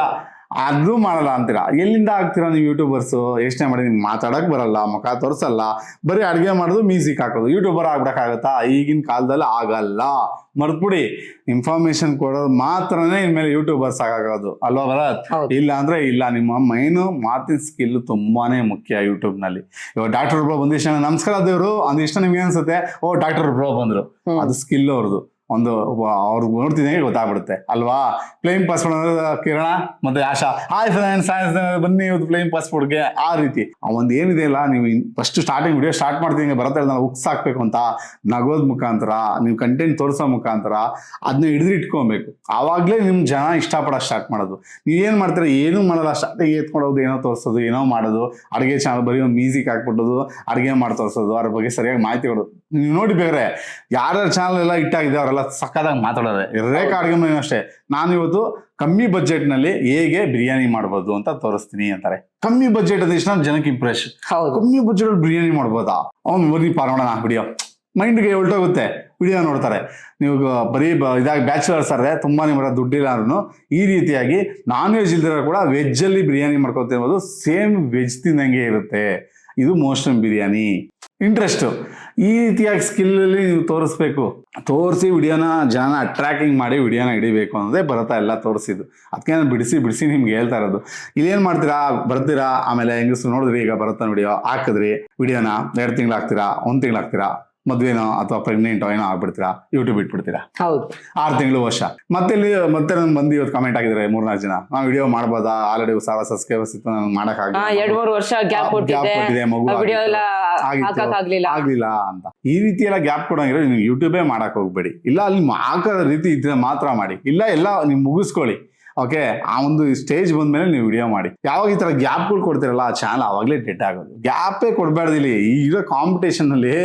ಅದು ಮಾಡಲ್ಲ ಅಂತೀರಾ. ಎಲ್ಲಿಂದ ಆಗ್ತೀರಾ ನೀವು ಯೂಟ್ಯೂಬರ್ಸು? ಯೋಚನೆ ಮಾಡಿ. ನಿಮ್ಗೆ ಮಾತಾಡಕ್ ಬರಲ್ಲ, ಮುಖ ತೋರಿಸಲ್ಲ, ಬರೀ ಅಡುಗೆ ಮಾಡೋದು, ಮ್ಯೂಸಿಕ್ ಹಾಕೋದು. ಯೂಟ್ಯೂಬರ್ ಆಗ್ಬಿಡಕ್ಕಾಗತ್ತಾ? ಈಗಿನ ಕಾಲದಲ್ಲಿ ಆಗಲ್ಲ. ಮರ್ತ್ಬಿಡಿ. ಇನ್ಫಾರ್ಮೇಶನ್ ಕೊಡೋದು ಮಾತ್ರನೇ ಇನ್ಮೇಲೆ ಯೂಟ್ಯೂಬರ್ಸ್ ಆಗೋದು ಅಲ್ವಾ ಭರತ್? ಇಲ್ಲ ಅಂದ್ರೆ ಇಲ್ಲ. ನಿಮ್ಮ ಮೈನು ಮಾತಿನ ಸ್ಕಿಲ್ ತುಂಬಾನೇ ಮುಖ್ಯ ಯೂಟ್ಯೂಬ್ ನಲ್ಲಿ. ಇವಾಗ ಡಾಕ್ಟರ್ ಬ್ರೋ ಬಂದಿಷ್ಟ ನಮಸ್ಕಾರ ದೇವ್ರು ಅಂದಿಷ್ಟ ನಿಮ್ಗೆ ಅನ್ಸುತ್ತೆ, ಓ ಡಾಕ್ಟರ್ ಬ್ರೋ ಬಂದ್ರು, ಅದು ಸ್ಕಿಲ್ ಅವ್ರದ್ದು. ಒಂದು ಅವ್ರಿಗೆ ನೋಡ್ತಿದ್ದಂಗೆ ಗೊತ್ತಾಗ್ಬಿಡುತ್ತೆ ಅಲ್ವಾ. ಫ್ಲೇಮ್ ಪಾಸ್ಪೋರ್ಟ್ ಅಂದ್ರೆ ಕಿರಣ ಮತ್ತೆ ಆಶಾ, ಹಾಯ್ ಫ್ರೆಂಡ್ಸ್ ಬನ್ನಿ ಇವತ್ತು ಫ್ಲೇಮ್ ಪಾಸ್ಪೋರ್ಟ್ಗೆ. ಆ ರೀತಿ ಒಂದು ಏನಿದೆ ಅಲ್ಲ, ನೀವು ಫಸ್ಟ್ ಸ್ಟಾರ್ಟಿಂಗ್ ವಿಡಿಯೋ ಸ್ಟಾರ್ಟ್ ಮಾಡ್ತೀನಿ ಬರುತ್ತೆ ನಾವು ಹುಕ್ಸ್ ಹಾಕ್ಬೇಕು ಅಂತ ನಗೋದ್ ಮುಖಾಂತರ, ನೀವು ಕಂಟೆಂಟ್ ತೋರಿಸೋ ಮುಖಾಂತರ ಅದನ್ನ ಹಿಡಿದಿಟ್ಕೊಬೇಕು. ಆವಾಗಲೇ ನಿಮ್ ಜನ ಇಷ್ಟಪಡೋಕೆ ಸ್ಟಾರ್ಟ್ ಮಾಡೋದು. ನೀವೇನ್ ಮಾಡ್ತೀರಾ? ಏನೂ ಮಾಡಲ್ಲ, ಸ್ಟಾರ್ಟಿಂಗ್ ಎತ್ಕೊಳೋದು, ಏನೋ ತೋರಿಸೋದು, ಏನೋ ಮಾಡೋದು, ಅಡುಗೆ ಚಾನಲ್ ಬರೀ ಒಂದು ಮ್ಯೂಸಿಕ್ ಹಾಕ್ಬಿಟ್ಟೋದು, ಅಡುಗೆ ಮಾಡಿ ತೋರಿಸೋದು, ಅದ್ರ ಬಗ್ಗೆ ಸರಿಯಾಗಿ ಮಾಹಿತಿ ಕೊಡೋದು. ನೀವು ನೋಡಿ ಬೇರೆ ಯಾರ್ಯಾರ ಚಾನಲ್ ಎಲ್ಲ ಹಿಟ್ಟಾಗಿದೆ ಅವರೆಲ್ಲ ಸಕ್ಕದಾಗಿ ಮಾತಾಡೋದೆ. ರೇಖಾ ಅಡುಗೆ ಮನೆ ಅಷ್ಟೇ, ನಾನು ಇವತ್ತು ಕಮ್ಮಿ ಬಜೆಟ್ ನಲ್ಲಿ ಹೇಗೆ ಬಿರಿಯಾನಿ ಮಾಡ್ಬೋದು ಅಂತ ತೋರಿಸ್ತೀನಿ ಅಂತಾರೆ. ಕಮ್ಮಿ ಬಜೆಟ್ ಅಂದ್ರೆ ಇಷ್ಟ ಜನಕ್ಕೆ ಇಂಪ್ರೆಷನ್. ಕಮ್ಮಿ ಬಜೆಟ್ ಬಿರಿಯಾನಿ ಮಾಡ್ಬೋದಾ? ಅವ್ನು ಬರೀ ಪಾರೋಣ ವಿಡಿಯೋ ಮೈಂಡ್ಗೆ ಹೊಲ್ಟೋಗುತ್ತೆ. ವಿಡಿಯೋ ನೋಡ್ತಾರೆ. ನೀವು ಬರೀ ಇದಾಗಿ ಬ್ಯಾಚುಲರ್ಸ್ ಆದರೆ ತುಂಬಾ ನಿಮ್ಮರ ದುಡ್ಡಿಲ್ಲ ಈ ರೀತಿಯಾಗಿ ನಾನ್ ವೆಜ್ ಇಲ್ದಿರೋ ಕೂಡ ವೆಜ್ ಅಲ್ಲಿ ಬಿರಿಯಾನಿ ಮಾಡ್ಕೊತಿರ್ಬೋದು. ಸೇಮ್ ವೆಜ್ ತಿಂದಂಗೆ ಇರುತ್ತೆ. ಇದು ಮೋಸ್ಟ್ಲಿ ಬಿರಿಯಾನಿ ಇಂಟ್ರೆಸ್ಟ್. ಈ ರೀತಿಯಾಗಿ ಸ್ಕಿಲ್ ಅಲ್ಲಿ ನೀವು ತೋರಿಸ್ಬೇಕು. ತೋರಿಸಿ ವಿಡಿಯೋನ ಜನ ಅಟ್ರಾಕ್ಟಿಂಗ್ ಮಾಡಿ ವಿಡಿಯೋನ ಹಿಡಿಬೇಕು ಅನ್ನೋದೇ ಬರತ್ತಾ ಎಲ್ಲ ತೋರಿಸಿದ್ದು. ಅದಕ್ಕೆ ನಾನು ಬಿಡಿಸಿ ನಿಮ್ಗೆ ಹೇಳ್ತಾ ಇರೋದು. ಇಲ್ಲೇನು ಮಾಡ್ತೀರಾ? ಬರ್ತೀರಾ, ಆಮೇಲೆ ಹೆಂಗಸ್ರು ನೋಡಿದ್ರಿ, ಈಗ ಬರುತ್ತಾ ವಿಡಿಯೋ ಹಾಕಿದ್ರಿ, ವಿಡಿಯೋನ 2 ತಿಂಗಳು ಹಾಕ್ತೀರಾ, 1 ತಿಂಗಳು ಹಾಕ್ತೀರಾ, ಮದ್ವೆನೋ ಅಥವಾ ಪ್ರೆಗ್ನೆಂಟೋ ಏನೋ ಆಗ್ಬಿಡ್ತೀರಾ, ಯೂಟ್ಯೂಬ್ ಇಟ್ಬಿಡ್ತೀರಾ. 6 ತಿಂಗಳು, ವರ್ಷ. ಮತ್ತೆ ನಾನು ಬಂದು ಇವತ್ತು ಕಮೆಂಟ್ ಆಗಿದ್ರೆ 3-4 ಜನ, ನಾವು ವಿಡಿಯೋ ಮಾಡ್ಬೋದಾ, ಆಲ್ರೆಡಿ 1000 ಸಬ್ಸ್ಕ್ರೈಬರ್ಸ್ ಇತ್ತು, ನನಗೆ ಮಾಡಕ್ಕಾಗಲ್ಲ, 2-3 ವರ್ಷ ಗ್ಯಾಪ್ ಕೊಟ್ಟಿದೆ, ಮಗು ಆಗ್ಲಿಲ್ಲ ಅಂತ. ಈ ರೀತಿ ಎಲ್ಲ ಗ್ಯಾಪ್ ಕೊಡಂಗಿದ್ರೆ ನೀವು ಯೂಟ್ಯೂಬೇ ಮಾಡಕ್ ಹೋಗ್ಬೇಡಿ. ಇಲ್ಲ ಅಲ್ಲಿ ಹಾಕೋ ರೀತಿ ಇದ್ರೆ ಮಾತ್ರ ಮಾಡಿ. ಇಲ್ಲ ಎಲ್ಲ ನೀವು ಮುಗಿಸ್ಕೊಳ್ಳಿ. ಓಕೆ, ಆ ಒಂದು ಸ್ಟೇಜ್ ಬಂದ್ಮೇಲೆ ನೀವು ವಿಡಿಯೋ ಮಾಡಿ. ಯಾವಾಗ ಈ ತರ ಗ್ಯಾಪ್ಗಳು ಕೊಡ್ತಿರಲ್ಲ ಆ ಚಾನಲ್ ಆವಾಗಲೇ ಡೆಡ್ ಆಗೋದು. ಗ್ಯಾಪೇ ಕೊಡ್ಬಾರ್ದಿಲ್ಲಿ. ಈಗಿರೋ ಕಾಂಪಿಟೇಷನ್ ಅಲ್ಲಿ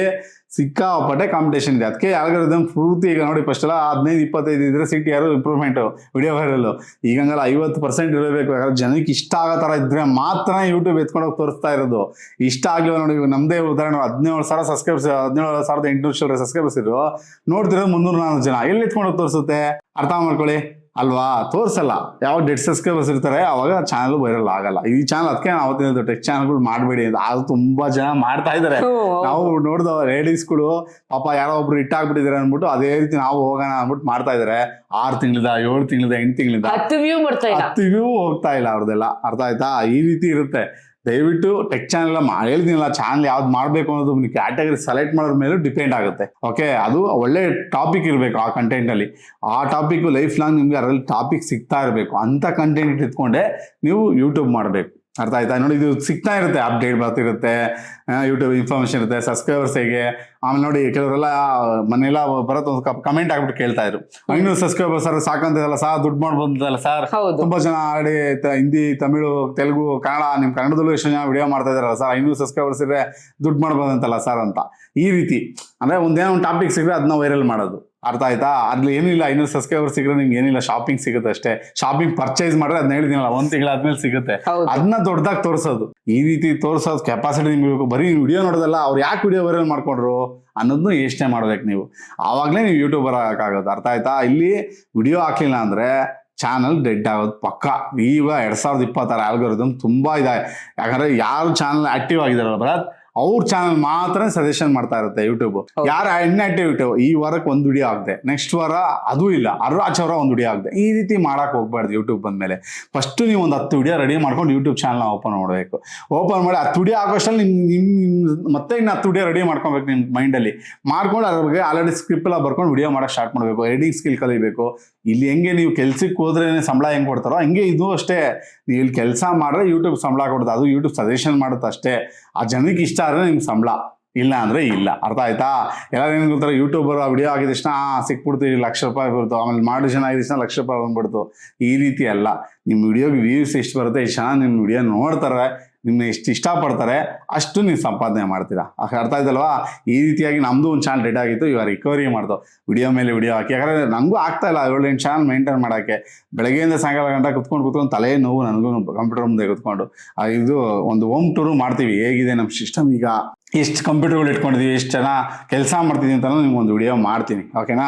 ಸಿಕ್ಕಾಪಟ್ಟೆ ಕಾಂಪಿಟೇಷನ್ ಇದೆ. ಅದಕ್ಕೆ ಆಲ್ಗೋರಿದಮ್ ಪೂರ್ತಿ ಈಗ ನೋಡಿ, ಫಸ್ಟ್ ಎಲ್ಲ 15-25 ಇದ್ರೆ ಸಿಟಿ ಯಾರು ಇಂಪ್ರೂವ್ಮೆಂಟ್ ವಿಡಿಯೋ ವೈರಲ್. ಈಗಂಗಲ್ಲ 50% ಇರಬೇಕು. ಯಾಕಂದ್ರೆ ಜನಕ್ಕೆ ಇಷ್ಟ ಆಗೋ ತರ ಇದ್ರೆ ಮಾತ್ರ ಯೂಟ್ಯೂಬ್ ಎತ್ಕೊಂಡೋಗಿ ತೋರಿಸ್ತಾ ಇರೋದು. ಇಷ್ಟ ಆಗ್ಲಿಲ್ಲ ನೋಡಿ, ನಮ್ದೇ ಉದಾಹರಣೆ 17,000 ಸಬ್ಸ್ಕ್ರೈಬರ್ಸ್, 17,800 ಸಬ್ಸ್ಕ್ರೈಬರ್ಸ್ ಇದ್ರು, ನೋಡ್ತಿರೋದು 300-400 ಜನ. ಎಲ್ಲಿ ಎತ್ಕೊಂಡೋಗಿ ತೋರಿಸುತ್ತೆ? ಅರ್ಥ ಮಾಡ್ಕೊಳ್ಳಿ ಅಲ್ವಾ. ತೋರ್ಸಲ್ಲ. ಯಾವಾಗ ಡೆಡ್ ಸಬ್ಸ್ಕ್ರೈಬರ್ಸ್ ಇರ್ತಾರೆ ಅವಾಗ ಚಾನಲ್ ವೈರಲ್ ಆಗಲ್ಲ. ಈ ಚಾನಲ್ ಅದಕ್ಕೆ ಅವತ್ತಿನ ಟೆಕ್ ಚಾನಲ್ಗಳು ಮಾಡಬೇಡಿ ಅಂತ. ಅದು ತುಂಬಾ ಜನ ಮಾಡ್ತಾ ಇದಾರೆ. ನಾವು ನೋಡ್ದ ಲೇಡೀಸ್ಗಳು ಪಾಪ ಯಾರೋ ಒಬ್ರು ಇಟ್ಟಾಗ್ಬಿಟ್ಟಿದಾರೆ ಅಂದ್ಬಿಟ್ಟು ಅದೇ ರೀತಿ ನಾವು ಹೋಗೋಣ ಅಂದ್ಬಿಟ್ಟು ಮಾಡ್ತಾ ಇದಾರೆ. 6 ತಿಂಗಳಿಂದ 7 ತಿಂಗಳಿಂದ 8 ತಿಂಗಳಿಂದ 10 ವ್ಯೂ ಹೋಗ್ತಾ ಇಲ್ಲ ಅವ್ರದೆಲ್ಲ. ಅರ್ಥ ಆಯ್ತಾ? ಈ ರೀತಿ ಇರುತ್ತೆ. ದಯವಿಟ್ಟು ಟೆಕ್ ಚಾನಲ್ ಹೇಳ್ತೀನಲ್ಲ, ಚಾನಲ್ ಯಾವ್ದು ಮಾಡ್ಬೇಕು ಅನ್ನೋದು ನೀವು ಕ್ಯಾಟಗರಿ ಸೆಲೆಕ್ಟ್ ಮಾಡೋದ್ರ ಮೇಲೂ ಡಿಪೆಂಡ್ ಆಗುತ್ತೆ. ಓಕೆ, ಅದು ಒಳ್ಳೆ ಟಾಪಿಕ್ ಇರಬೇಕು ಆ ಕಂಟೆಂಟ್ ಅಲ್ಲಿ. ಆ ಟಾಪಿಕ್ ಲೈಫ್ ಲಾಂಗ್ ನಿಮ್ಗೆ ಅದರಲ್ಲಿ ಟಾಪಿಕ್ ಸಿಗ್ತಾ ಇರಬೇಕು. ಅಂತ ಕಂಟೆಂಟ್ ಇಟ್ಕೊಂಡೆ ನೀವು ಯೂಟ್ಯೂಬ್ ಮಾಡಬೇಕು. ಅರ್ಥ ಆಯ್ತಾ? ನೋಡಿ, ಇದು ಸಿಗ್ತಾ ಇರುತ್ತೆ, ಅಪ್ಡೇಟ್ ಬರ್ತಿರುತ್ತೆ, ಯೂಟ್ಯೂಬ್ ಇನ್ಫಾರ್ಮೇಶನ್ ಇರುತ್ತೆ, ಸಬ್ಸ್ಕ್ರೈಬರ್ಸ್ ಹೇಗೆ. ಆಮೇಲೆ ನೋಡಿ, ಕೆಲವರೆಲ್ಲ ಮನೆಯೆಲ್ಲ ಬರತ್ತೆ, ಒಂದು ಕಮೆಂಟ್ ಆಗ್ಬಿಟ್ಟು ಕೇಳ್ತಾ ಇದ್ರು, 500 ಸಬ್ಸ್ಕ್ರೈಬರ್ಸ್ ಸರ್ ಸಾಕಂತಲ್ಲ ಸರ್, ದುಡ್ಡು ಮಾಡ್ಬೋದಲ್ಲ ಸರ್, ತುಂಬಾ ಜನ ಆಡಿ ಹಿಂದಿ, ತಮಿಳು, ತೆಲುಗು, ಕನ್ನಡ, ನಿಮ್ ಕನ್ನಡದಲ್ಲೂ ಎಷ್ಟು ಜನ ವಿಡಿಯೋ ಮಾಡ್ತಾ ಇದಾರಲ್ಲ ಸರ್, 500 ಸಬ್ಸ್ಕ್ರೈಬರ್ಸ್ ಇದ್ರೆ ದುಡ್ಡು ಮಾಡ್ಬೋದಂತಲ್ಲ ಸರ್ ಅಂತ. ಈ ರೀತಿ ಅಂದ್ರೆ ಒಂದೇನೋ ಒಂದು ಟಾಪಿಕ್ ಸಿಗ್ರೆ ಅದನ್ನ ವೈರಲ್ ಮಾಡೋದು. ಅರ್ಥ ಆಯ್ತಾ? ಅದ್ರಲ್ಲಿ ಏನಿಲ್ಲ, 500 ಸಬ್ಸ್ಕ್ರೈಬರ್ ಸಿಗ್ರೆ ನಿಮ್ಗೆ ಏನಿಲ್ಲ, ಶಾಪಿಂಗ್ ಸಿಗುತ್ತೆ ಅಷ್ಟೇ. ಶಾಪಿಂಗ್ ಪರ್ಚೇಸ್ ಮಾಡಿದ್ರೆ ಅದನ್ನ ಹೇಳಿದಿನಲ್ಲ, 1 ತಿಂಗಳಾದ್ಮೇಲೆ ಸಿಗುತ್ತೆ. ಅದನ್ನ ದೊಡ್ಡದಾಗಿ ತೋರಿಸೋದು, ಈ ರೀತಿ ತೋರಿಸೋದು ಕೆಪಾಸಿಟಿ ನಿಮ್ಗೆ ಬೇಕು. ಬರೀ ವಿಡಿಯೋ ನೋಡೋದಲ್ಲ, ಅವ್ರು ಯಾಕೆ ವಿಡಿಯೋ ವೈರಲ್ ಮಾಡ್ಕೊಂಡ್ರು ಅನ್ನೋದನ್ನು ಯೋಚನೆ ಮಾಡ್ಬೇಕು ನೀವು. ಆವಾಗಲೇ ನೀವು ಯೂಟ್ಯೂಬರ್ ಆಗೋಕ್ಕಾಗೋದು. ಅರ್ಥ ಆಯ್ತಾ? ಇಲ್ಲಿ ವಿಡಿಯೋ ಹಾಕ್ಲಿಲ್ಲ ಅಂದ್ರೆ ಚಾನಲ್ ಡೆಡ್ ಆಗೋದು ಪಕ್ಕ. ಈಗ 2026 ಆಲ್ಗೋರಿದಮ್ ತುಂಬಾ ಇದೆ. ಯಾಕಂದ್ರೆ ಯಾರು ಚಾನಲ್ ಆಕ್ಟಿವ್ ಆಗಿದಾರಲ್ಲ ಭರತ್, ಅವ್ರ ಚಾನಲ್ ಮಾತ್ರ ಸಜೆಷನ್ ಮಾಡ್ತಾ ಇರುತ್ತೆ ಯೂಟ್ಯೂಬ್. ಯಾರು ಇನ್ಆಕ್ಟಿವ್, ಈ ವಾರಕ್ಕೆ 1 ವಿಡಿಯೋ ಆಗದೆ, ನೆಕ್ಸ್ಟ್ ವಾರ ಅದು ಇಲ್ಲ, ಆಚೆ ವಾರ 1 ವಿಡಿಯೋ ಆಗದೆ, ಈ ರೀತಿ ಮಾಡಕ್ ಹೋಗ್ಬಾರ್ದು. ಯೂಟ್ಯೂಬ್ ಬಂದ್ಮೇಲೆ ಫಸ್ಟ್ ನೀವು ಒಂದು 10 ವಿಡಿಯೋ ರೆಡಿ ಮಾಡ್ಕೊಂಡು ಯೂಟ್ಯೂಬ್ ಚಾನಲ್ ಓಪನ್ ಮಾಡಬೇಕು. ಓಪನ್ ಮಾಡಿ 10 ವಿಡಿಯೋ ಆಗೋಷ್ಟಲ್ಲಿ ಮತ್ತೆ ಇನ್ನು 10 ವಿಡಿಯೋ ರೆಡಿ ಮಾಡ್ಕೊಬೇಕು ನಿಮ್ಮ ಮೈಂಡಲ್ಲಿ. ಮಾಡ್ಕೊಂಡು ಅದ್ರ ಬಗ್ಗೆ ಆಲ್ರೆಡಿ ಸ್ಕ್ರಿಪ್ಟ್ ಎಲ್ಲ ಬರ್ಕೊಂಡು ವಿಡಿಯೋ ಮಾಡಕ್ ಸ್ಟಾರ್ಟ್ ಮಾಡಬೇಕು. ಎಡಿಟಿಂಗ್ ಸ್ಕಿಲ್ ಕಲಿಬೇಕು. ಇಲ್ಲಿ ಹೆಂಗೆ ನೀವು ಕೆಲ್ಸಕ್ಕೆ ಹೋದ್ರೆ ಸಂಬಳ ಹೆಂಗೆ ಕೊಡ್ತಾರೋ ಹಂಗೆ ಇದು ಅಷ್ಟೇ. ನೀವು ಇಲ್ಲಿ ಕೆಲಸ ಮಾಡಿದ್ರೆ ಯೂಟ್ಯೂಬ್ ಸಂಬಳ ಕೊಡುತ್ತೆ, ಅದು ಯೂಟ್ಯೂಬ್ ಸಜೆಷನ್ ಮಾಡುತ್ತೆ ಅಷ್ಟೇ. ಆ ಜನಕ್ಕೆ ಇಷ್ಟ ಆದರೆ ನಿಮ್ಗೆ ಸಂಬಳ, ಇಲ್ಲ ಅಂದ್ರೆ ಇಲ್ಲ. ಅರ್ಥ ಆಯ್ತಾ? ಎಲ್ಲರೂ ಏನು ಗೊತ್ತಾರೆ, ಯೂಟ್ಯೂಬರ್ ವಿಡಿಯೋ ಆಗಿದ ತಕ್ಷಣ ಸಿಕ್ಬಿಡ್ತು, ₹1,00,000 ಬರ್ತು, ಆಮೇಲೆ ಮಾಡಿ ಜನ ಆಗಿದ ತಕ್ಷಣ ₹1,00,000 ಬಂದ್ಬಿಡ್ತು. ಈ ರೀತಿ ಅಲ್ಲ. ನಿಮ್ಮ ವಿಡಿಯೋಗೆ ವ್ಯೂಸ್ ಎಷ್ಟು ಬರುತ್ತೆ, ಎಷ್ಟು ಜನ ನಿಮ್ಮ ವಿಡಿಯೋ ನೋಡ್ತಾರೆ, ನಿಮ್ಮನ್ನ ಎಷ್ಟು ಇಷ್ಟಪಡ್ತಾರೆ, ಅಷ್ಟು ನೀವು ಸಂಪಾದನೆ ಮಾಡ್ತೀರಾ. ಅರ್ಥ ಆಯ್ತಲ್ವಾ? ಈ ರೀತಿಯಾಗಿ ನಮ್ದು ಒಂದು ಚಾನಲ್ ಡೆಡ್ ಆಗಿತ್ತು, ಇವಾಗ ರಿಕವರಿ ಮಾಡ್ದು ವಿಡಿಯೋ ಮೇಲೆ ವಿಡಿಯೋ ಹಾಕಿ. ಯಾಕಂದ್ರೆ ನನಗೂ ಆಗ್ತಾ ಇಲ್ಲ 7-8 ಚಾನಲ್ ಮೇಂಟೈನ್ ಮಾಡೋಕ್ಕೆ. ಬೆಳಗ್ಗೆಯಿಂದ ಸಾಯಂಕಾಲ ಗಂಟೆ ಕುತ್ಕೊಂಡು ತಲೆ ನೋವು ನನಗೂ, ಕಂಪ್ಯೂಟರ್ ಮುಂದೆ ಕುತ್ಕೊಂಡು. ಇದು ಒಂದು ಹೋಮ್ ಟೂರು ಮಾಡ್ತೀವಿ, ಹೇಗಿದೆ ನಮ್ಮ ಸಿಸ್ಟಮ್, ಈಗ ಎಷ್ಟು ಕಂಪ್ಯೂಟರ್ಗಳು ಇಟ್ಕೊಂಡಿದ್ದೀವಿ, ಎಷ್ಟು ಜನ ಕೆಲಸ ಮಾಡ್ತಿದ್ದೀವಿ ಅಂತ ನಿಮ್ಗೆ ಒಂದು ವಿಡಿಯೋ ಮಾಡ್ತೀನಿ. ಓಕೆನಾ?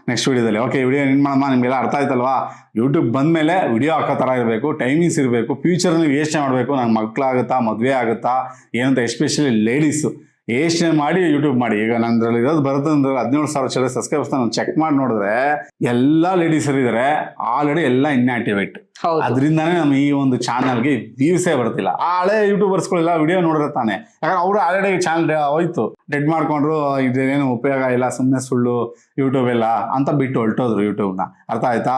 ನೆಕ್ಸ್ಟ್ ವಿಡಿಯೋದಲ್ಲಿ. ಓಕೆ, ವಿಡಿಯೋ ಏನು ಮಾಡಮ್ಮ, ನಿಮಗೆಲ್ಲ ಅರ್ಥ ಆಯ್ತಲ್ವಾ? ಯೂಟ್ಯೂಬ್ ಬಂದಮೇಲೆ ವಿಡಿಯೋ ಹಾಕೋ ಥರ ಇರಬೇಕು, ಟೈಮಿಂಗ್ಸ್ ಇರಬೇಕು, ಫ್ಯೂಚರ್ ನೀವು ಯೋಚನೆ ಮಾಡಬೇಕು. ನಂಗೆ ಮಕ್ಕಳಾಗುತ್ತಾ, ಮದುವೆ ಆಗುತ್ತಾ ಏನಂತ, ಎಸ್ಪೆಷಲಿ ಲೇಡೀಸು ಯೋಚನೆ ಮಾಡಿ ಯೂಟ್ಯೂಬ್ ಮಾಡಿ. ಈಗ ನಂದ್ರಲ್ಲಿ ಇರೋದು ಬರುತ್ತೆ ಅಂದ್ರೆ 17,000 ಸಬ್ಸ್ಕ್ರೈಬರ್ಸ್ ನಾನು ಚೆಕ್ ಮಾಡಿ ನೋಡಿದ್ರೆ ಎಲ್ಲ ಲೇಡೀಸ್ ಇದ್ದಾರೆ, ಆಲ್ರೆಡಿ ಎಲ್ಲ ಇನ್ಆಕ್ಟಿವೇಟ್. ಅದರಿಂದಾನೇ ನಮ್ಮ ಈ ಒಂದು ಚಾನಲ್ಗೆ ವ್ಯೂಸೇ ಬರ್ತಿಲ್ಲ. ಆ ಹಳೆ ಯೂಟ್ಯೂಬರ್ಸ್ಗಳೆಲ್ಲ ವಿಡಿಯೋ ನೋಡಿದ್ರೆ ತಾನೆ, ಯಾಕಂದ್ರೆ ಅವರು ಆಲ್ರೆಡಿ ಚಾನಲ್ ಹೋಯ್ತು, ಡೆಡ್ ಮಾಡ್ಕೊಂಡ್ರು, ಇದೇನು ಉಪಯೋಗ ಇಲ್ಲ, ಸುಮ್ಮನೆ ಸುಳ್ಳು ಯೂಟ್ಯೂಬ್ ಎಲ್ಲ ಅಂತ ಬಿಟ್ಟು ಹೊರಟೋದ್ರು ಯೂಟ್ಯೂಬ್ನ. ಅರ್ಥ ಆಯ್ತಾ?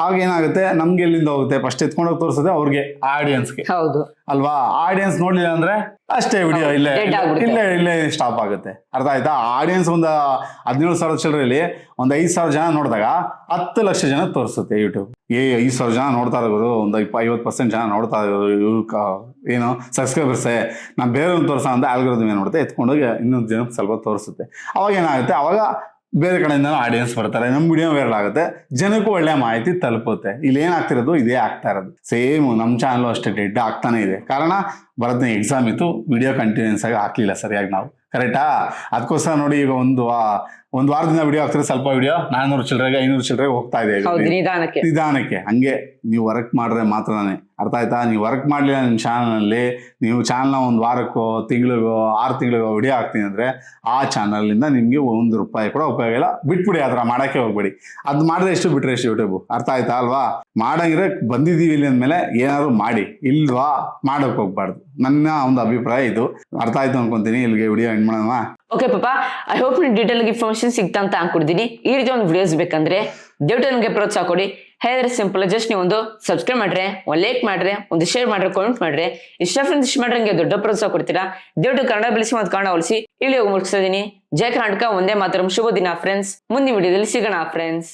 ಆಗ ಏನಾಗುತ್ತೆ, ನಮ್ಗೆ ಎಲ್ಲಿಂದ ಹೋಗುತ್ತೆ, ಫಸ್ಟ್ ಎತ್ಕೊಂಡೋಗಿ ತೋರಿಸೋದೆ ಅವ್ರಿಗೆ, ಆಡಿಯನ್ಸ್ಗೆ. ಹೌದು ಅಲ್ವಾ? ಆಡಿಯನ್ಸ್ ನೋಡ್ಲಿಲ್ಲ ಅಂದ್ರೆ ಅಷ್ಟೇ, ವಿಡಿಯೋ ಇಲ್ಲೇ ಸ್ಟಾಪ್ ಆಗುತ್ತೆ. ಅರ್ಥ ಆಯ್ತಾ? ಆಡಿಯನ್ಸ್ ಒಂದು 17,000 ಚಿಲ್ಲರೆಯಲ್ಲಿ ಒಂದು 5,000 ಜನ ನೋಡಿದಾಗ 10 ಲಕ್ಷ ಜನ ತೋರಿಸುತ್ತೆ ಯೂಟ್ಯೂಬ್. 5,000 ಜನ ನೋಡ್ತಾ ಇರೋದು, ಒಂದು 50% ಜನ ನೋಡ್ತಾ ಇರೋದು ಏನು ಸಬ್ಸ್ಕ್ರೈಬರ್ಸೇ. ನಾನು ಬೇರೆ ತೋರಿಸೋ ಅಂತ ಆಲ್ಗೋರಿದಮ್ ಏನು ಮಾಡುತ್ತೆ, ಎತ್ಕೊಂಡೋಗಿ ಇನ್ನೊಂದು ಜನಕ್ಕೆ ಸ್ವಲ್ಪ ತೋರಿಸುತ್ತೆ. ಅವಾಗ ಏನಾಗುತ್ತೆ, ಅವಾಗ ಬೇರೆ ಕಡೆಯಿಂದ ಆಡಿಯನ್ಸ್ ಬರ್ತಾರೆ, ನಮ್ಮ ವಿಡಿಯೋ ವೈರಲ್ ಆಗುತ್ತೆ, ಜನಕ್ಕೂ ಒಳ್ಳೆ ಮಾಹಿತಿ ತಲುಪುತ್ತೆ. ಇಲ್ಲಿ ಏನಾಗ್ತಿರೋದು, ಇದೇ ಆಗ್ತಾ ಇರೋದು. ಸೇಮ್ ನಮ್ಮ ಚಾನಲ್ ಅಷ್ಟೇ ಡೆಡ್ ಆಗ್ತಾನೆ ಇದೆ. ಕಾರಣ ಬರೋದನ್ನ ಎಕ್ಸಾಮ್ ಇತ್ತು, ವಿಡಿಯೋ ಕಂಟಿನ್ಯೂಸ್ ಆಗಿ ಹಾಕ್ಲಿಲ್ಲ ಸರಿಯಾಗಿ ನಾವು. ಕರೆಕ್ಟಾ? ಅದಕ್ಕೋಸ್ಕರ ನೋಡಿ, ಈಗ ಒಂದು ವಾರದಿಂದ ವಿಡಿಯೋ ಹಾಕ್ತಿದ್ರೆ ಸ್ವಲ್ಪ ವಿಡಿಯೋ 400 ಚಿಲ್ಲರೆಗೆ 500 ಚಿಲ್ಲರೆಗೆ ಹೋಗ್ತಾ ಇದೆ ನಿಧಾನಕ್ಕೆ. ಹಂಗೆ ನೀವು ವರ್ಕ್ ಮಾಡಿದ್ರೆ ಮಾತ್ರನೇ. ಅರ್ಥ ಆಯ್ತಾ? ನೀವು ವರ್ಕ್ ಮಾಡಲಿಲ್ಲ ನಿಮ್ಮ ಚಾನಲ್ನಲ್ಲಿ, ನೀವು ಚಾನಲ್ನ ಒಂದು ವಾರಕ್ಕೋ, ತಿಂಗಳಿಗೋ, 6 ತಿಂಗಳಿಗೋ ವಿಡಿಯೋ ಹಾಕ್ತೀನಿ ಅಂದರೆ ಆ ಚಾನಲಿಂದ ನಿಮಗೆ ₹1 ಕೂಡ ಉಪಯೋಗ ಇಲ್ಲ. ಬಿಟ್ಬಿಡಿ, ಆ ಥರ ಮಾಡೋಕ್ಕೆ ಹೋಗ್ಬೇಡಿ. ಅದು ಮಾಡಿದ್ರೆ ಎಷ್ಟು, ಬಿಟ್ಟರೆ ಎಷ್ಟು ಯೂಟ್ಯೂಬ್. ಅರ್ಥ ಆಯ್ತಾ ಅಲ್ವಾ? ಮಾಡಂಗಿದ್ರೆ ಬಂದಿದ್ದೀವಿ ಇಲ್ಲಿ ಅಂದಮೇಲೆ ಏನಾದ್ರು ಮಾಡಿ, ಇಲ್ವಾ ಮಾಡೋಕೆ ಹೋಗ್ಬಾರ್ದು. ನನ್ನ ಒಂದು ಅಭಿಪ್ರಾಯ ಇದು. ಅರ್ಥ ಆಯ್ತು ಅನ್ಕೊಂತೀನಿ. ಇಲ್ಲಿಗೆ ವಿಡಿಯೋ ಎಂಡ್ ಮಾಡೋಣ. ಓಕೆ ಪಾಪ, ಐ ಹೋಪ್ ನೀವು ಡೀಟೇಲ್ ಇನ್ಫಾರ್ಮೇಶನ್ ಸಿಗ್ತಾ ಅಂತ ಅನ್ಕೊಡ್ತೀನಿ. ಈ ರೀತಿ ಒಂದು ವಿಡಿಯೋಸ್ ಬೇಕಂದ್ರೆ ದಯವಿಟ್ಟು ನನಗೆ ಪ್ರೋತ್ಸಾಹ ಕೊಡಿ. ಹೇಳಿದ್ರೆ ಸಿಂಪಲ್, ಜಸ್ಟ್ ನೀವು ಒಂದು ಸಬ್ಸ್ಕ್ರೈಬ್ ಮಾಡ್ರೆ, ಒಂದು ಲೈಕ್ ಮಾಡ್ರೆ, ಒಂದು ಶೇರ್ ಮಾಡ್ರೆ, ಕಾಮೆಂಟ್ ಮಾಡ್ರೆ, ಇಷ್ಟ ಮಾಡ್ರೆ ಹಂಗೆ ದೊಡ್ಡ ಪ್ರೋತ್ಸಾಹ ಕೊಡ್ತೀರಾ. ದಯವಿಟ್ಟು ಕನ್ನಡ ಬೆಳೆಸಿ ಮತ್ತು ಕನ್ನಡ ಉಳಿಸಿ. ಇಲ್ಲಿ ಹೋಗಿ ಮುಗಿಸ್ತಾ ಇದೀನಿ. ಜೈ ಕರ್ನಾಟಕ, ಒಂದೇ ಮಾತರಂ. ಶುಭ ದಿನ ಫ್ರೆಂಡ್ಸ್. ಮುಂದಿನ ವಿಡಿಯೋದಲ್ಲಿ ಸಿಗೋಣ ಫ್ರೆಂಡ್ಸ್.